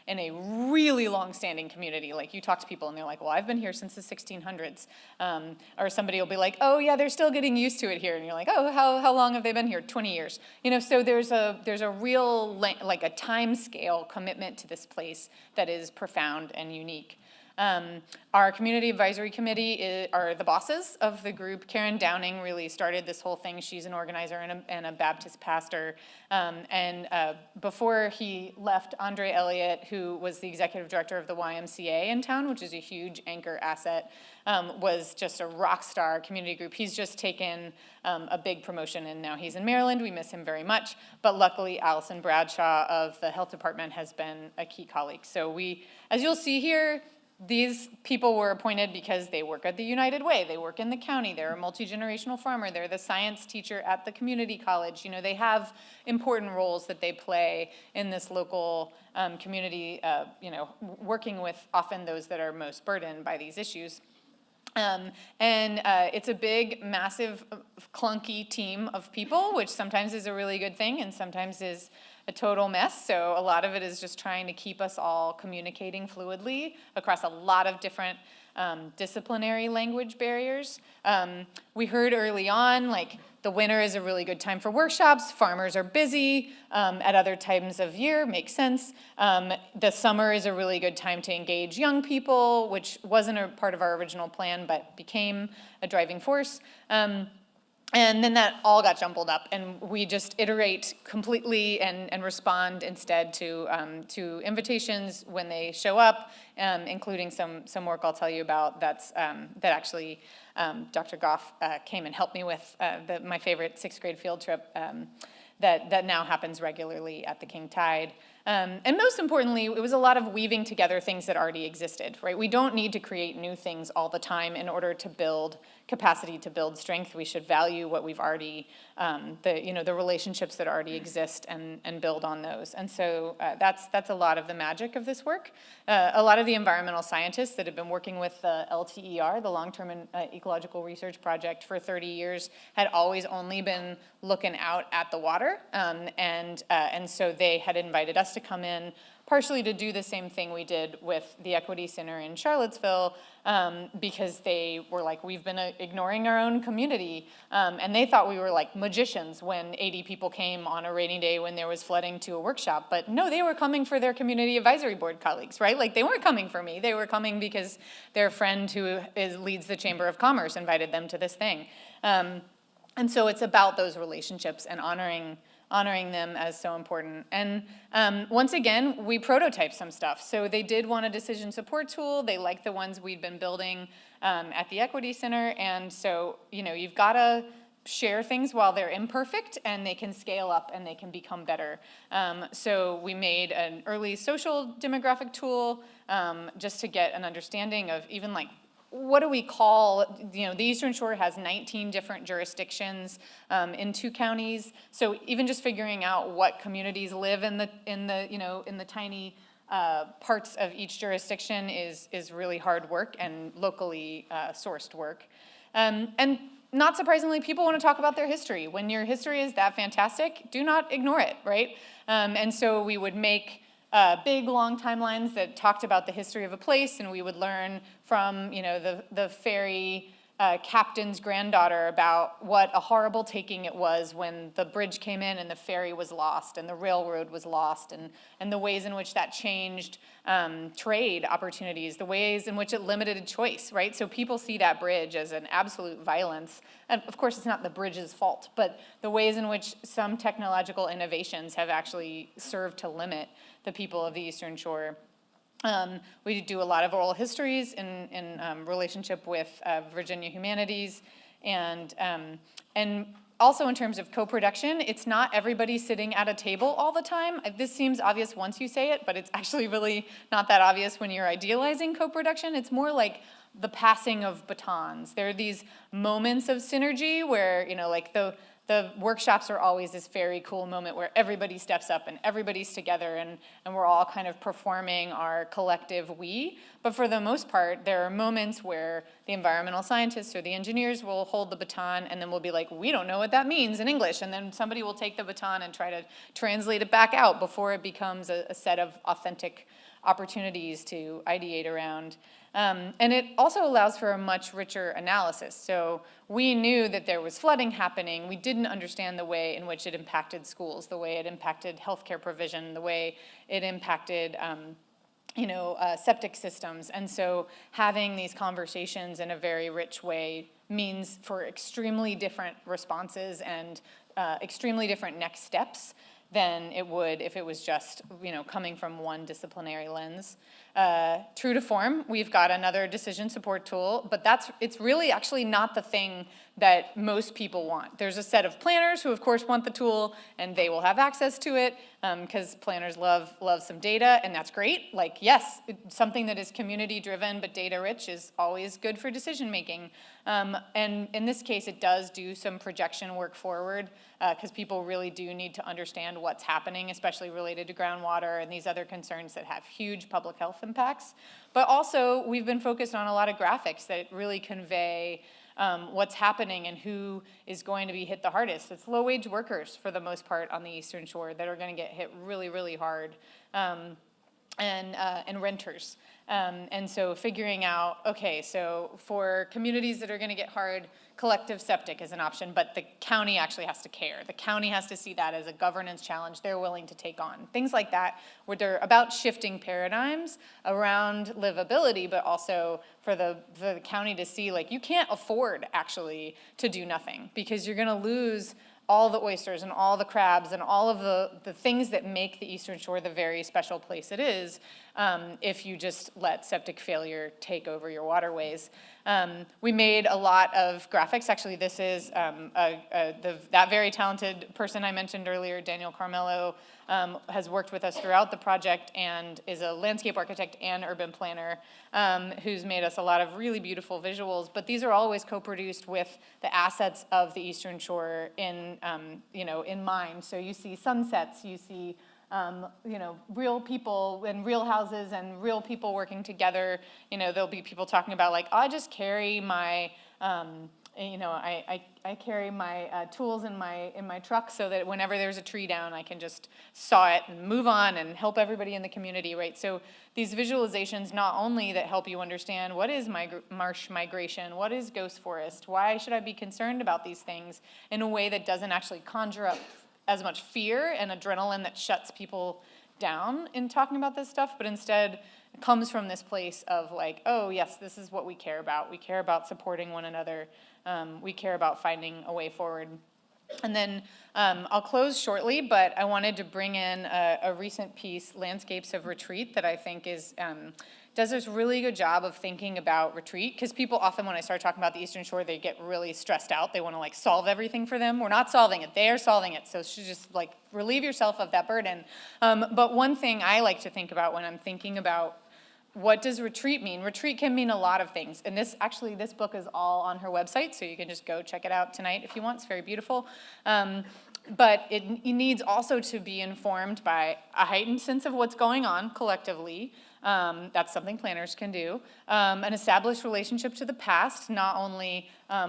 [SPEAKER 7] in a really long-standing community. Like, you talk to people and they're like, well, I've been here since the 1600s. Or somebody will be like, oh yeah, they're still getting used to it here. And you're like, oh, how long have they been here? 20 years. So there's a real, like a time scale commitment to this place that is profound and unique. Our community advisory committee are the bosses of the group. Karen Downing really started this whole thing. She's an organizer and a Baptist pastor. Before he left, Andre Elliott, who was the executive director of the YMCA in town, which is a huge anchor asset, was just a rock star community group. He's just taken a big promotion, and now he's in Maryland. We miss him very much. But luckily, Allison Bradshaw of the health department has been a key colleague. So we, as you'll see here, these people were appointed because they work at the United Way, they work in the county, they're a multi-generational farmer, they're the science teacher at the community college. You know, they have important roles that they play in this local community, working with often those that are most burdened by these issues. It's a big, massive, clunky team of people, which sometimes is a really good thing and sometimes is a total mess. So a lot of it is just trying to keep us all communicating fluidly across a lot of different disciplinary language barriers. We heard early on, like, the winter is a really good time for workshops. Farmers are busy at other times of year, makes sense. The summer is a really good time to engage young people, which wasn't a part of our original plan, but became a driving force. And then that all got jumbled up, and we just iterate completely and respond instead to invitations when they show up, including some work I'll tell you about that actually Dr. Goff came and helped me with, my favorite 6th grade field trip that now happens regularly at the King Tide. And most importantly, it was a lot of weaving together things that already existed, right? We don't need to create new things all the time in order to build capacity, to build strength. We should value what we've already, the relationships that already exist and build on those. And so that's a lot of the magic of this work. A lot of the environmental scientists that have been working with the LTER, the Long-Term Ecological Research Project, for 30 years had always only been looking out at the water. And so they had invited us to come in, partially to do the same thing we did with the Equity Center in Charlottesville, because they were like, we've been ignoring our own community. And they thought we were like magicians when 80 people came on a rainy day when there was flooding to a workshop. But no, they were coming for their community advisory board colleagues, right? Like, they weren't coming for me. They were coming because their friend who leads the Chamber of Commerce invited them to this thing. And so it's about those relationships and honoring them as so important. And once again, we prototyped some stuff. So they did want a decision support tool. They liked the ones we'd been building at the Equity Center. And so, you've got to share things while they're imperfect, and they can scale up and they can become better. So we made an early social demographic tool just to get an understanding of even like, what do we call, the Eastern Shore has 19 different jurisdictions in 2 counties. So even just figuring out what communities live in the tiny parts of each jurisdiction is really hard work and locally sourced work. And not surprisingly, people want to talk about their history. When your history is that fantastic, do not ignore it, right? And so we would make big, long timelines that talked about the history of a place, and we would learn from, the ferry captain's granddaughter about what a horrible taking it was when the bridge came in and the ferry was lost and the railroad was lost, and the ways in which that changed trade opportunities, the ways in which it limited choice, right? So people see that bridge as an absolute violence. And of course, it's not the bridge's fault, but the ways in which some technological innovations have actually served to limit the people of the Eastern Shore. We do a lot of oral histories in relationship with Virginia Humanities, and also in terms of co-production, it's not everybody sitting at a table all the time. This seems obvious once you say it, but it's actually really not that obvious when you're idealizing co-production. It's more like the passing of batons. There are these moments of synergy where, like the workshops are always this very cool moment where everybody steps up and everybody's together and we're all kind of performing our collective we. But for the most part, there are moments where the environmental scientists or the engineers will hold the baton and then we'll be like, we don't know what that means in English. And then somebody will take the baton and try to translate it back out before it becomes a set of authentic opportunities to ideate around. And it also allows for a much richer analysis. So we knew that there was flooding happening. We didn't understand the way in which it impacted schools, the way it impacted healthcare provision, the way it impacted septic systems. And so having these conversations in a very rich way means for extremely different responses and extremely different next steps than it would if it was just, coming from one disciplinary lens. True to form, we've got another decision support tool, but it's really actually not the thing that most people want. There's a set of planners who of course want the tool and they will have access to it because planners love some data, and that's great. Like, yes, something that is community driven but data rich is always good for decision making. And in this case, it does do some projection work forward because people really do need to understand what's happening, especially related to groundwater and these other concerns that have huge public health impacts. But also, we've been focused on a lot of graphics that really convey what's happening and who is going to be hit the hardest. It's low-wage workers, for the most part, on the Eastern Shore that are going to get hit really, really hard, and renters. And so figuring out, okay, so for communities that are going to get hard, collective septic is an option, but the county actually has to care. The county has to see that as a governance challenge they're willing to take on. Things like that, where they're about shifting paradigms around livability, but also for the county to see, like, you can't afford actually to do nothing because you're going to lose all the oysters and all the crabs and all of the things that make the Eastern Shore the very special place it is if you just let septic failure take over your waterways. We made a lot of graphics. Actually, this is that very talented person I mentioned earlier, Daniel Carmelo, has worked with us throughout the project and is a landscape architect and urban planner who's made us a lot of really beautiful visuals. But these are always co-produced with the assets of the Eastern Shore in mind. So you see sunsets, you see real people and real houses and real people working together. There'll be people talking about, like, I just carry my, I carry my tools in my truck so that whenever there's a tree down, I can just saw it and move on and help everybody in the community, right? So these visualizations not only that help you understand what is marsh migration, what is ghost forest, why should I be concerned about these things in a way that doesn't actually conjure up as much fear and adrenaline that shuts people down in talking about this stuff, but instead it comes from this place of, like, oh yes, this is what we care about. We care about supporting one another. We care about finding a way forward. And then I'll close shortly, but I wanted to bring in a recent piece, Landscapes of Retreat, that I think is does this really good job of thinking about retreat, because people often, when I start talking about the Eastern Shore, they get really stressed out. They want to, like, solve everything for them. We're not solving it. They are solving it. So you should just, like, relieve yourself of that burden. But one thing I like to think about when I'm thinking about what does retreat mean? Retreat can mean a lot of things. And this book is all on her website, so you can just go check it out tonight if you want. It's very beautiful. But it needs also to be informed by a heightened sense of what's going on collectively. That's something planners can do. An established relationship to the past, not only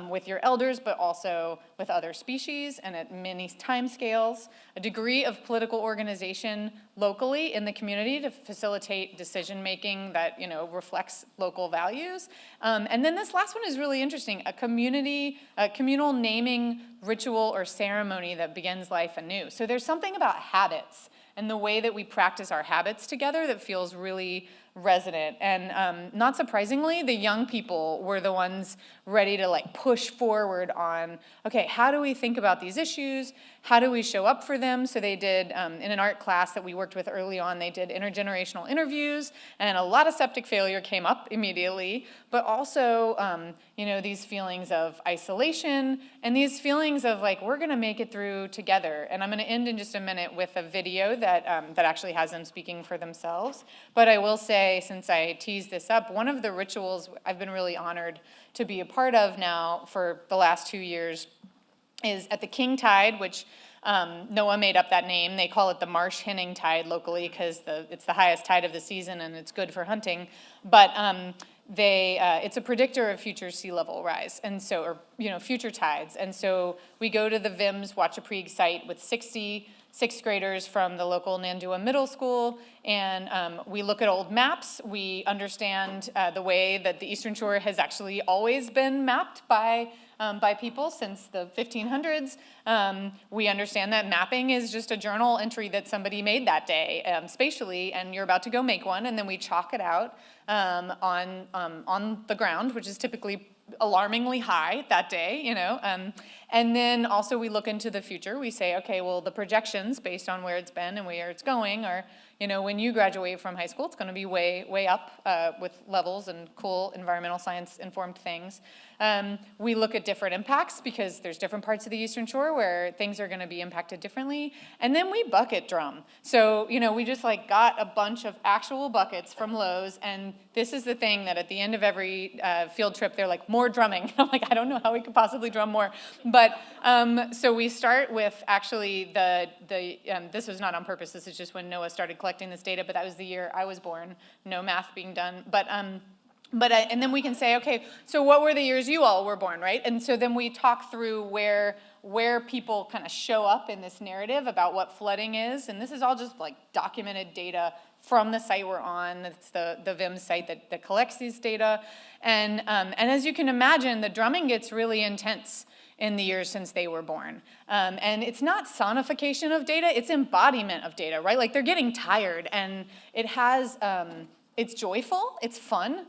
[SPEAKER 7] with your elders, but also with other species and at many time scales. A degree of political organization locally in the community to facilitate decision making that reflects local values. And then this last one is really interesting: a communal naming ritual or ceremony that begins life anew. So there's something about habits and the way that we practice our habits together that feels really resonant. And not surprisingly, the young people were the ones ready to, like, push forward on, okay, how do we think about these issues? How do we show up for them? So they did, in an art class that we worked with early on, they did intergenerational interviews, and a lot of septic failure came up immediately, but also, these feelings of isolation and these feelings of, like, we're gonna make it through together. And I'm gonna end in just a minute with a video that actually has them speaking for themselves. But I will say, since I teased this up, one of the rituals I've been really honored to be a part of now for the last 2 years is at the King Tide, which Noah made up that name. They call it the Marsh Henning Tide locally because it's the highest tide of the season and it's good for hunting. But it's a predictor of future sea level rise, and so, or future tides. And so we go to the VIMS Watch a Preeg site with 60 sixth graders from the local Nandua Middle School, and we look at old maps. We understand the way that the Eastern Shore has actually always been mapped by people since the 1500s. We understand that mapping is just a journal entry that somebody made that day spatially, and you're about to go make one, and then we chalk it out on the ground, which is typically alarmingly high that day, and then also we look into the future. We say, okay, well, the projections based on where it's been and where it's going are, when you graduate from high school, it's going to be way up with levels and cool environmental science informed things. We look at different impacts because there's different parts of the Eastern Shore where things are going to be impacted differently. And then we bucket drum. So, we just got a bunch of actual buckets from Lowe's, and this is the thing that at the end of every field trip, they're like, more drumming. I'm like, I don't know how we could possibly drum more. But so we start with actually this was not on purpose. This is just when Noah started collecting this data, but that was the year I was born. No math being done. And then we can say, okay, so what were the years you all were born, right? And so then we talk through where people kind of show up in this narrative about what flooding is. And this is all just documented data from the site we're on. It's the VIM site that collects these data. And as you can imagine, the drumming gets really intense in the years since they were born. And it's not sonification of data, it's embodiment of data, right? They're getting tired, and it has, it's joyful, it's fun.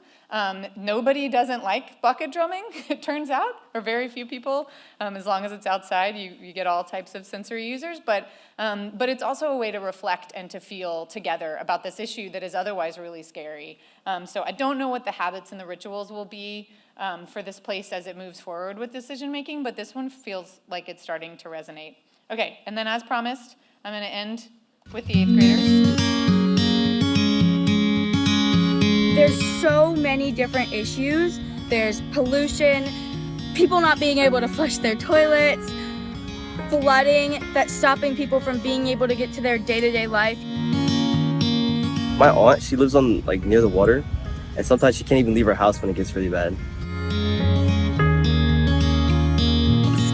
[SPEAKER 7] Nobody doesn't like bucket drumming, it turns out, or very few people. As long as it's outside, you get all types of sensory users. But it's also a way to reflect and to feel together about this issue that is otherwise really scary. So I don't know what the habits and the rituals will be for this place as it moves forward with decision making, but this one feels like it's starting to resonate. Okay, and then as promised, I'm going to end with the 8th graders.
[SPEAKER 8] There's so many different issues. There's pollution, people not being able to flush their toilets, flooding that's stopping people from being able to get to their day-to-day life.
[SPEAKER 9] My aunt, she lives on near the water, and sometimes she can't even leave her house when it gets really bad.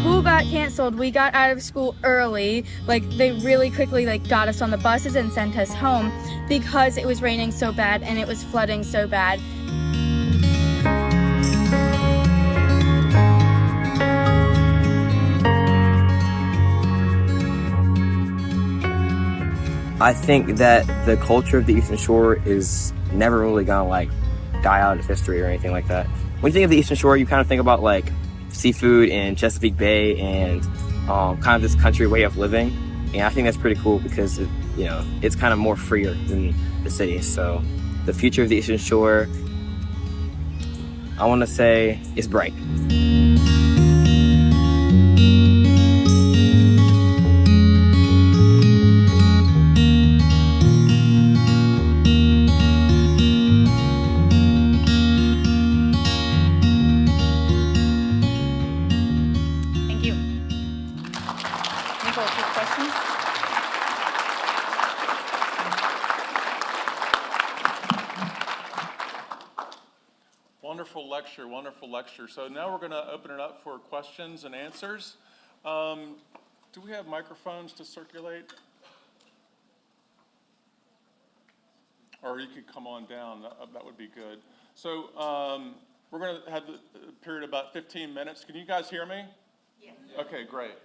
[SPEAKER 8] School got canceled. We got out of school early. They really quickly got us on the buses and sent us home because it was raining so bad and it was flooding so bad.
[SPEAKER 9] I think that the culture of the Eastern Shore is never really gonna die out of history or anything like that. When you think of the Eastern Shore, you kind of think about seafood and Chesapeake Bay and kind of this country way of living. And I think that's pretty cool because it's kind of more freer than the city. So the future of the Eastern Shore, I want to say, is bright.
[SPEAKER 2] Wonderful lecture. So now we're going to open it up for questions and answers. Do we have microphones to circulate? Or you could come on down, that would be good. So we're going to have a period of about 15 minutes. Can you guys hear me? Yes. Okay, great.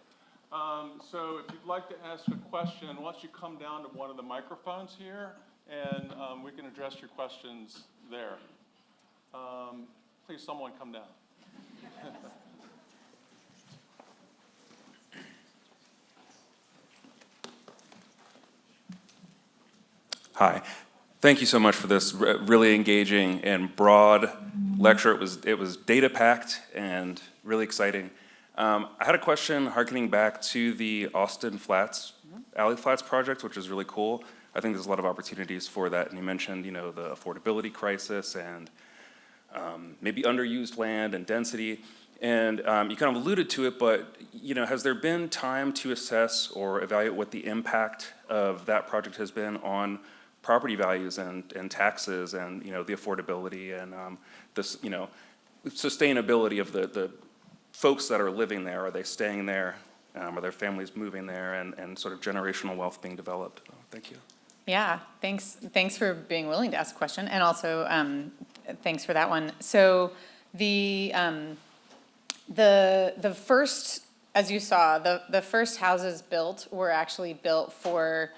[SPEAKER 2] So if you'd like to ask a question, why don't you come down to one of the microphones here, and we can address your questions there. Please, someone come down.
[SPEAKER 10] Hi. Thank you so much for this really engaging and broad lecture. It was data-packed and really exciting. I had a question harkening back to the Austin Flats, Alley Flats project, which is really cool. I think there's a lot of opportunities for that. And you mentioned, the affordability crisis and maybe underused land and density. And you kind of alluded to it, but has there been time to assess or evaluate what the impact of that project has been on property values and taxes and the affordability and this sustainability of the folks that are living there? Are they staying there? Are there families moving there and sort of generational wealth being developed? Thank you.
[SPEAKER 7] Yeah, thanks for being willing to ask a question, and also thanks for that one. So the first, as you saw, the first houses built were actually built for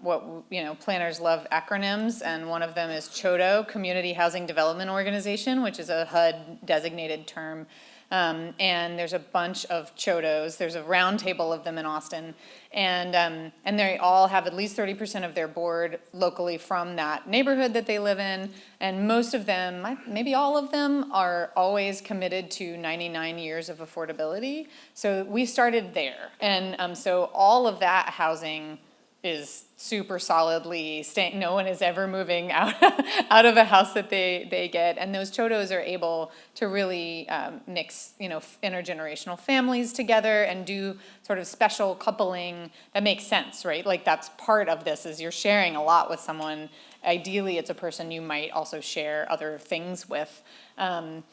[SPEAKER 7] what, planners love acronyms, and one of them is CHODO, Community Housing Development Organization, which is a HUD designated term. And there's a bunch of CHODOs. There's a round table of them in Austin, and they all have at least 30% of their board locally from that neighborhood that they live in, and most of them, maybe all of them, are always committed to 99 years of affordability. So we started there, and so all of that housing is super solidly staying. No one is ever moving out of a house that they get, and those CHODOs are able to really mix intergenerational families together and do sort of special coupling that makes sense, right? Like that's part of this, is you're sharing a lot with someone. Ideally, it's a person you might also share other things with. And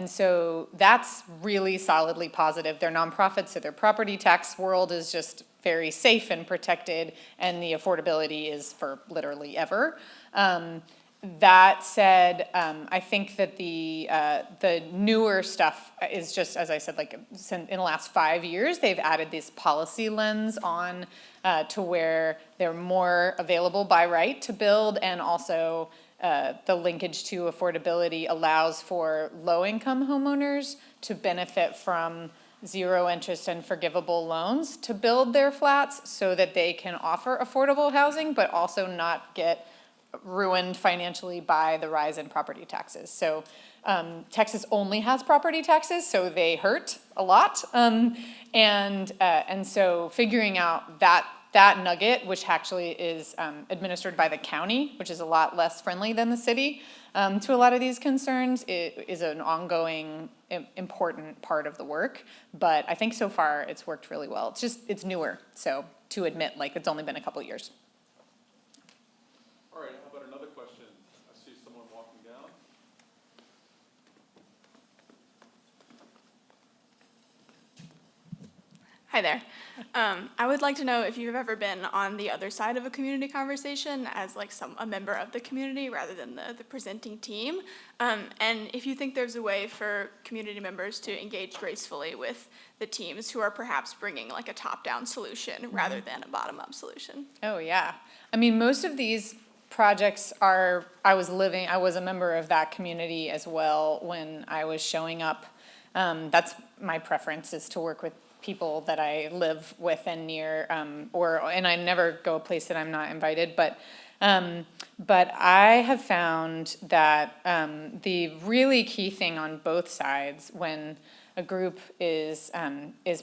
[SPEAKER 7] so that's really solidly positive. They're nonprofits, so their property tax world is just very safe and protected, and the affordability is for literally ever. That said, I think that the newer stuff is just, as I said, like in the last 5 years, they've added this policy lens on to where they're more available by right to build, and also the linkage to affordability allows for low-income homeowners to benefit from zero interest and forgivable loans to build their flats so that they can offer affordable housing, but also not get ruined financially by the rise in property taxes. So Texas only has property taxes, so they hurt a lot. And so figuring out that nugget, which actually is administered by the county, which is a lot less friendly than the city to a lot of these concerns, is an ongoing important part of the work. But I think so far it's worked really well. It's newer, so to admit, like, it's only been a couple years.
[SPEAKER 2] All right, how about another question? I see someone walking down.
[SPEAKER 11] Hi there. I would like to know if you've ever been on the other side of a community conversation as like a member of the community rather than the presenting team, and if you think there's a way for community members to engage gracefully with the teams who are perhaps bringing like a top-down solution rather than a bottom-up solution.
[SPEAKER 7] Oh yeah, I mean, most of these projects are, I was a member of that community as well when I was showing up. That's my preference, is to work with people that I live with and near, and I never go a place that I'm not invited, but I have found that the really key thing on both sides when a group is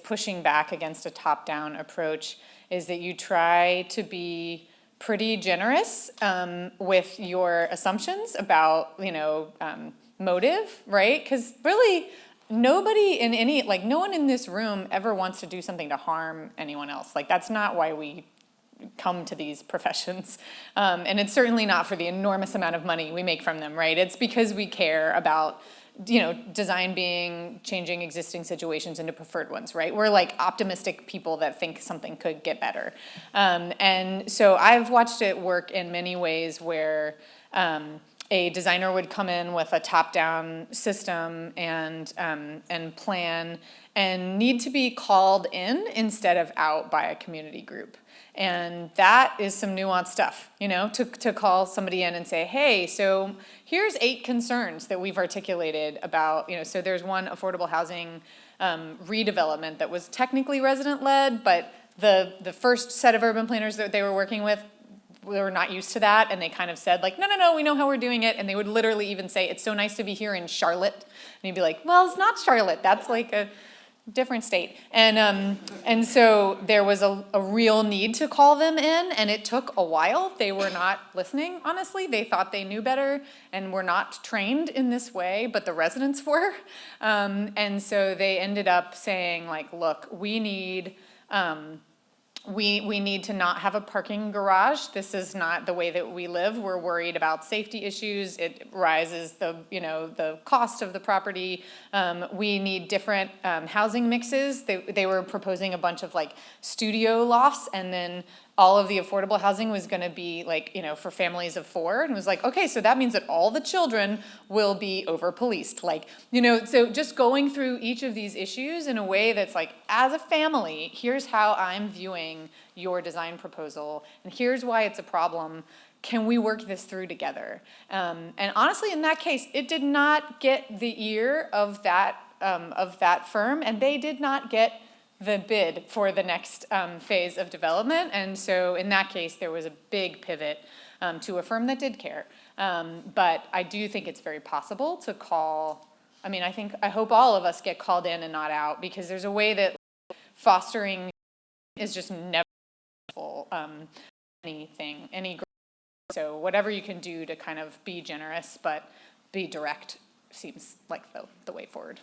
[SPEAKER 7] pushing back against a top-down approach is that you try to be pretty generous with your assumptions about, motive, right? Because really, nobody in no one in this room ever wants to do something to harm anyone else. Like, that's not why we come to these professions. And it's certainly not for the enormous amount of money we make from them, right? It's because we care about, design being changing existing situations into preferred ones, right? We're like optimistic people that think something could get better. And so I've watched it work in many ways where a designer would come in with a top-down system and plan and need to be called in instead of out by a community group. And that is some nuanced stuff, to call somebody in and say, hey, so here's 8 concerns that we've articulated about, so there's one affordable housing redevelopment that was technically resident-led, but the first set of urban planners that they were working with, we were not used to that, and they kind of said, like, no, we know how we're doing it, and they would literally even say, it's so nice to be here in Charlotte, and you'd be like, well, it's not Charlotte, that's like a different state, and so there was a real need to call them in, and it took a while. They were not listening, honestly. They thought they knew better and were not trained in this way, but the residents were, and so they ended up saying, like, look, we need We need to not have a parking garage. This is not the way that we live. We're worried about safety issues. It rises the cost of the property. We need different housing mixes. They were proposing a bunch of like studio lofts, and then all of the affordable housing was going to be like, for families of 4. And it was like, okay, so that means that all the children will be over policed. Like, so just going through each of these issues in a way that's like, as a family, here's how I'm viewing your design proposal, and here's why it's a problem. Can we work this through together? And honestly, in that case, it did not get the ear of that firm, and they did not get the bid for the next phase of development. And so in that case, there was a big pivot to a firm that did care. But I do think it's very possible to call, I hope all of us get called in and not out, because there's a way that fostering is just never anything, so whatever you can do to kind of be generous, but be direct seems like the way forward.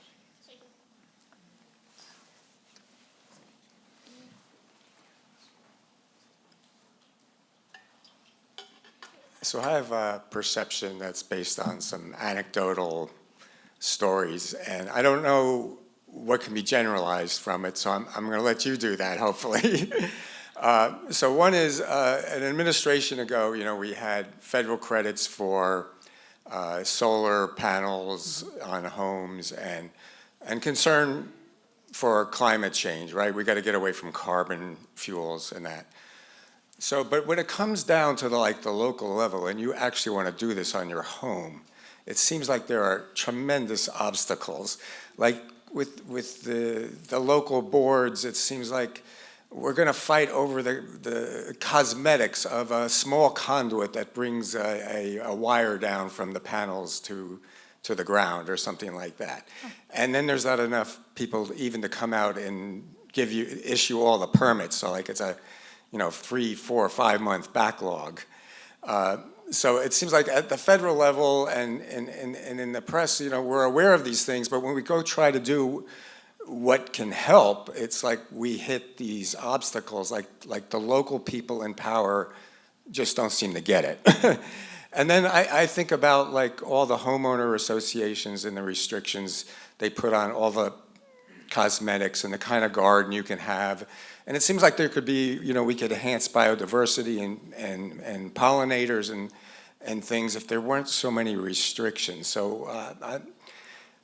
[SPEAKER 12] So I have a perception that's based on some anecdotal stories, and I don't know what can be generalized from it, so I'm going to let you do that, hopefully. So one is, an administration ago, we had federal credits for solar panels on homes and concern for climate change, right? We got to get away from carbon fuels and that. So, but when it comes down to the local level, and you actually want to do this on your home, it seems like there are tremendous obstacles. Like with the local boards, it seems like we're going to fight over the cosmetics of a small conduit that brings a wire down from the panels to the ground or something like that. And then there's not enough people even to come out and issue all the permits. So like it's a 3, 4, 5 month backlog. So it seems like at the federal level and in the press, we're aware of these things, but when we go try to do what can help, it's like we hit these obstacles, like the local people in power just don't seem to get it. And then I think about like all the homeowner associations and the restrictions they put on all the cosmetics and the kind of garden you can have. And it seems like there could be, we could enhance biodiversity and pollinators and things if there weren't so many restrictions. So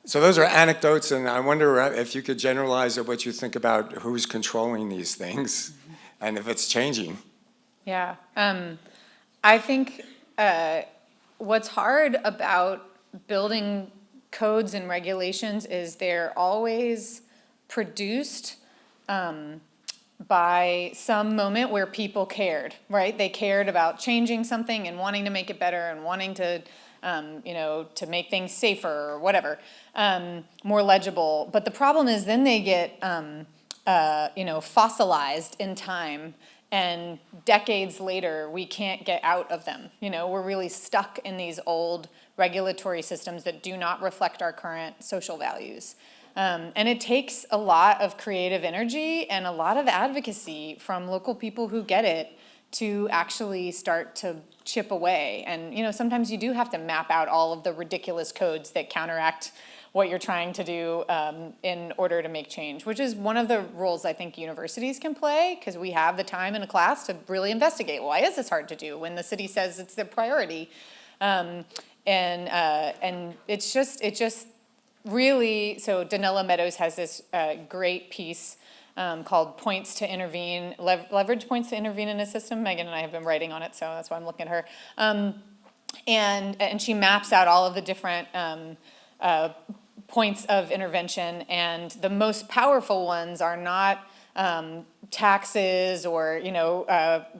[SPEAKER 12] so those are anecdotes, and I wonder if you could generalize what you think about who's controlling these things and if it's changing.
[SPEAKER 7] Yeah, I think what's hard about building codes and regulations is they're always produced by some moment where people cared, right? They cared about changing something and wanting to make it better and wanting to, to make things safer or whatever, more legible. But the problem is then they get, fossilized in time, and decades later we can't get out of them. We're really stuck in these old regulatory systems that do not reflect our current social values. And it takes a lot of creative energy and a lot of advocacy from local people who get it to actually start to chip away. And sometimes you do have to map out all of the ridiculous codes that counteract what you're trying to do in order to make change, which is one of the roles I think universities can play, because we have the time in a class to really investigate, why is this hard to do when the city says it's their priority? And it just really, so Danella Meadows has this great piece called Points to Intervene, Leverage Points to Intervene in a System. Megan and I have been writing on it, so that's why I'm looking at her. And she maps out all of the different points of intervention, and the most powerful ones are not taxes or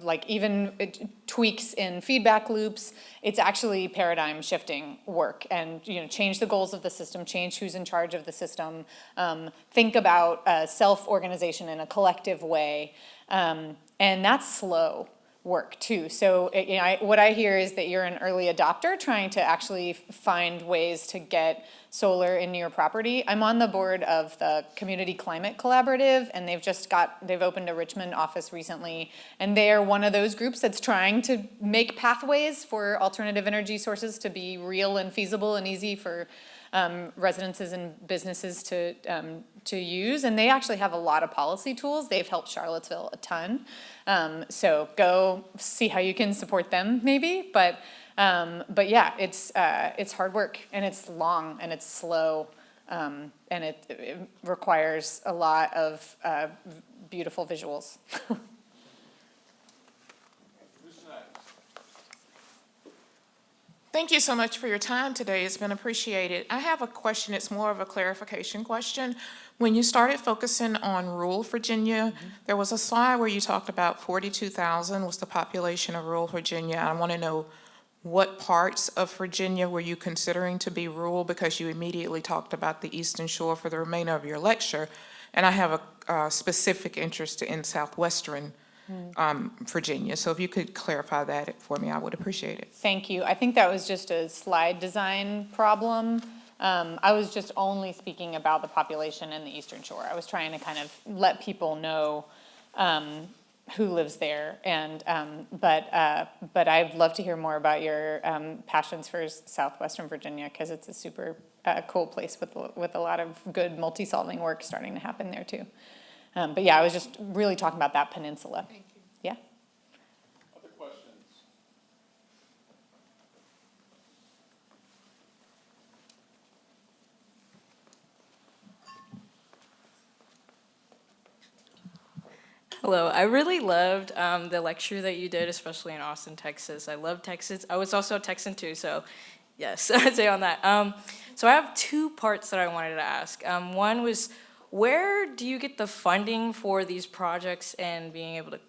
[SPEAKER 7] like even tweaks in feedback loops. It's actually paradigm shifting work, and change the goals of the system, change who's in charge of the system, think about self-organization in a collective way, and that's slow. work too. So what I hear is that you're an early adopter trying to actually find ways to get solar into your property. I'm on the board of the Community Climate Collaborative, and they've opened a Richmond office recently, and they are one of those groups that's trying to make pathways for alternative energy sources to be real and feasible and easy for residences and businesses to use, and they actually have a lot of policy tools. They've helped Charlottesville a ton. So go see how you can support them, maybe. But yeah, it's hard work, and it's long, and it's slow, and it requires a lot of beautiful visuals.
[SPEAKER 13] Thank you so much for your time today. It's been appreciated. I have a question. It's more of a clarification question. When you started focusing on rural Virginia, there was a slide where you talked about 42,000 was the population of rural Virginia. I want to know what parts of Virginia were you considering to be rural, because you immediately talked about the Eastern Shore for the remainder of your lecture. And I have a specific interest in southwestern Virginia. So if you could clarify that for me, I would appreciate it.
[SPEAKER 7] Thank you. I think that was just a slide design problem. I was just only speaking about the population in the Eastern Shore. I was trying to kind of let people know who lives there. And but I'd love to hear more about your passions for southwestern Virginia, because it's a super cool place with a lot of good multi-solving work starting to happen there too. But yeah, I was just really talking about that peninsula. Thank you. Yeah.
[SPEAKER 2] Other questions?
[SPEAKER 14] Hello, I really loved the lecture that you did, especially in Austin, Texas. I love Texas. I was also a Texan too, so yes, I'd say on that. So I have two parts that I wanted to ask. One was, where do you get the funding for these projects and being able to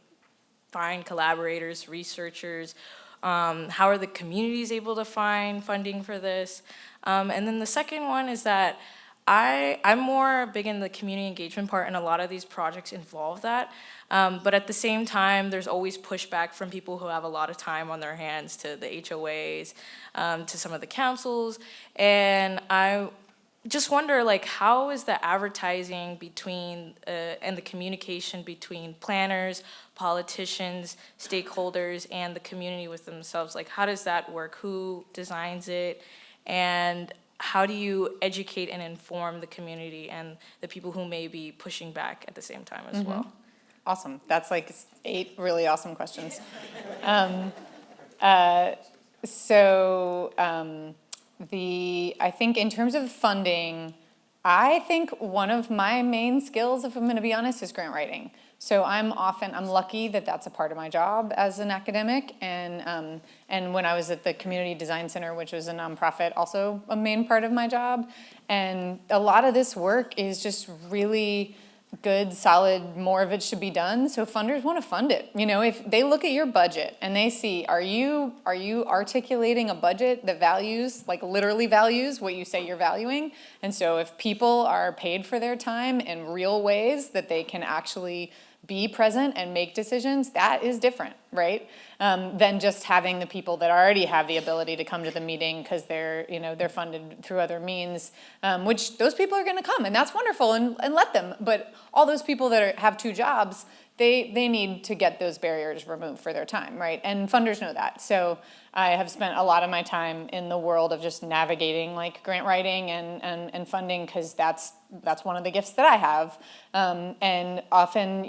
[SPEAKER 14] find collaborators, researchers? How are the communities able to find funding for this? And then the second one is that I'm more big in the community engagement part, and a lot of these projects involve that. But at the same time, there's always pushback from people who have a lot of time on their hands, to the HOAs, to some of the councils. And I just wonder, like, how is the advertising between and the communication between planners, politicians, stakeholders, and the community with themselves? Like, how does that work? Who designs it? And how do you educate and inform the community and the people who may be pushing back at the same time as well?
[SPEAKER 7] Awesome. That's like 8 really awesome questions. I think in terms of funding, I think one of my main skills, if I'm going to be honest, is grant writing. So I'm lucky that that's a part of my job as an academic, and when I was at the Community Design Center, which was a nonprofit, also a main part of my job. And a lot of this work is just really good, solid, more of it should be done. So funders want to fund it. You know, if they look at your budget and they see, are you articulating a budget that values, like literally values what you say you're valuing? And so if people are paid for their time in real ways that they can actually be present and make decisions, that is different, right? Than just having the people that already have the ability to come to the meeting because they're funded through other means, which those people are going to come, and that's wonderful, and let them. But all those people that have 2 jobs, they need to get those barriers removed for their time, right? And funders know that. So I have spent a lot of my time in the world of just navigating like grant writing and funding, because that's one of the gifts that I have. And often,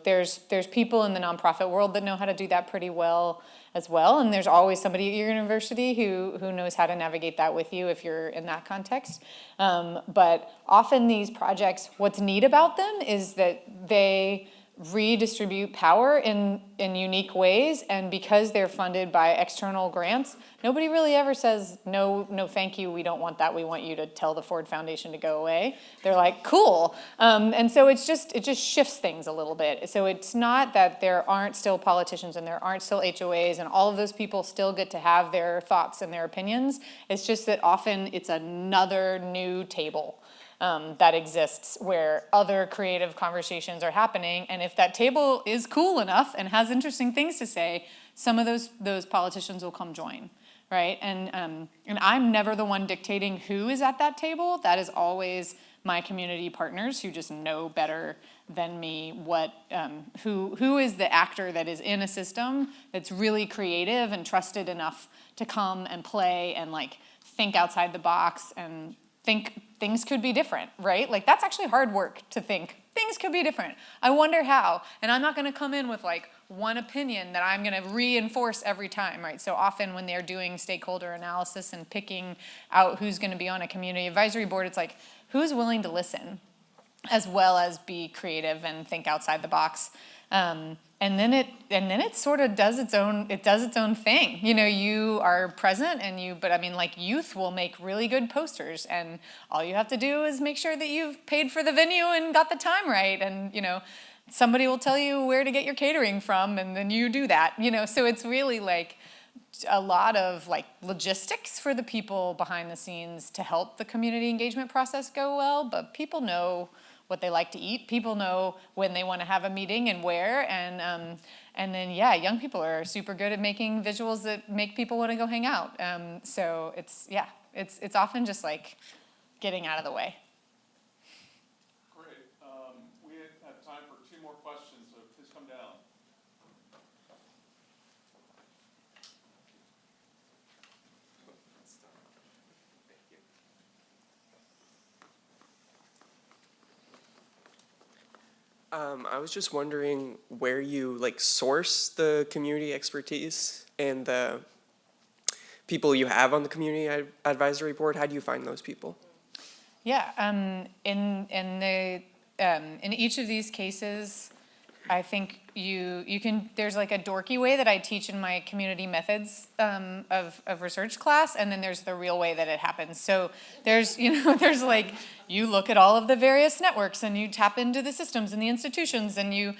[SPEAKER 7] there's people in the nonprofit world that know how to do that pretty well as well. And there's always somebody at your university who knows how to navigate that with you if you're in that context. But often these projects, what's neat about them is that they redistribute power in unique ways, and because they're funded by external grants, nobody really ever says, no thank you, we don't want that, we want you to tell the Ford Foundation to go away. They're like, cool. And so it just shifts things a little bit. So it's not that there aren't still politicians and there aren't still HOAs and all of those people still get to have their thoughts and their opinions. It's just that often it's another new table. that exists where other creative conversations are happening. And if that table is cool enough and has interesting things to say, some of those politicians will come join, right? And I'm never the one dictating who is at that table. That is always my community partners who just know better than me who is the actor that is in a system that's really creative and trusted enough to come and play and like think outside the box and think things could be different, right? Like that's actually hard work to think things could be different. I wonder how. And I'm not going to come in with like one opinion that I'm going to reinforce every time, right? So often when they're doing stakeholder analysis and picking out who's going to be on a community advisory board, it's like, who's willing to listen as well as be creative and think outside the box? And then it sort of does its own thing. You know, you are present but I mean, like youth will make really good posters, and all you have to do is make sure that you've paid for the venue and got the time right, and you know, somebody will tell you where to get your catering from, and then you do that. You know, so it's really like a lot of like logistics for the people behind the scenes to help the community engagement process go well, but people know what they like to eat. People know when they want to have a meeting and where, and then yeah, young people are super good at making visuals that make people want to go hang out. So it's often just like getting out of the way.
[SPEAKER 2] Great. We have time for 2 more questions, so please come down.
[SPEAKER 15] I was just wondering where you like source the community expertise and the people you have on the community advisory board. How do you find those people?
[SPEAKER 7] Yeah, in each of these cases, I think you can, there's like a dorky way that I teach in my community methods of research class, and then there's the real way that it happens. So there's like, you look at all of the various networks and you tap into the systems and the institutions and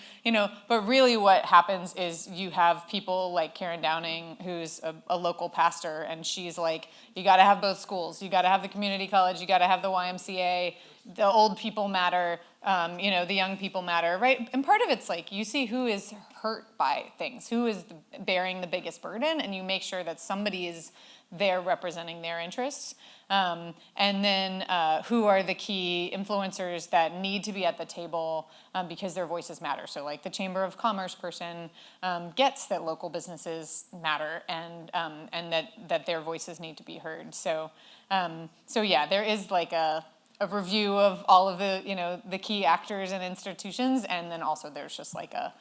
[SPEAKER 7] but really what happens is you have people like Karen Downing, who's a local pastor, and she's like, you gotta have both schools, you gotta have the community college, you gotta have the YMCA, the old people matter, the young people matter, right? And part of it's like, you see who is hurt by things, who is bearing the biggest burden, and you make sure that somebody is there representing their interests. And then who are the key influencers that need to be at the table because their voices matter. So like the Chamber of Commerce person gets that local businesses matter and that their voices need to be heard. So yeah, there is like a review of all of the key actors and institutions, and then also there's just like a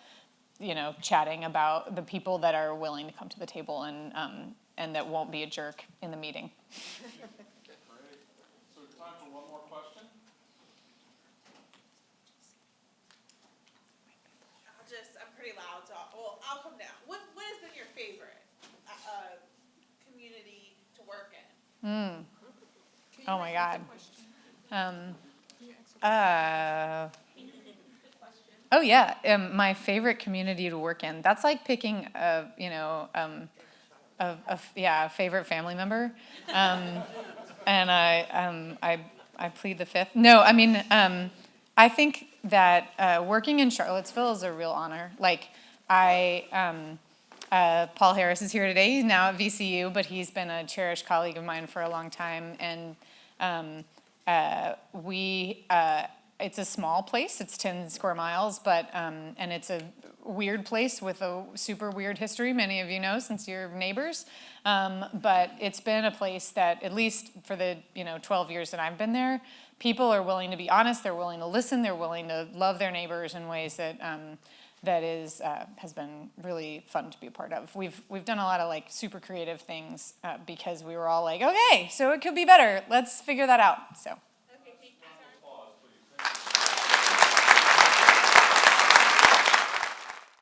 [SPEAKER 7] chatting about the people that are willing to come to the table and that won't be a jerk in the meeting.
[SPEAKER 2] Great. So time for one more question.
[SPEAKER 16] I'm pretty loud, so I'll come down. What has been your favorite community to work in?
[SPEAKER 7] Oh my God. Oh yeah, my favorite community to work in. That's like picking a favorite family member, and I plead the fifth. No, I mean I think that working in Charlottesville is a real honor. Like Paul Harris is here today. He's now at VCU, but he's been a cherished colleague of mine for a long time, and it's a small place. It's 10 square miles, but and it's a weird place with a super weird history. Many of you know since you're neighbors. But it's been a place that, at least for the 12 years that I've been there, people are willing to be honest. They're willing to listen. They're willing to love their neighbors in ways that has been really fun to be a part of. We've done a lot of like super creative things because we were all like, okay, so it could be better. Let's figure that out. So.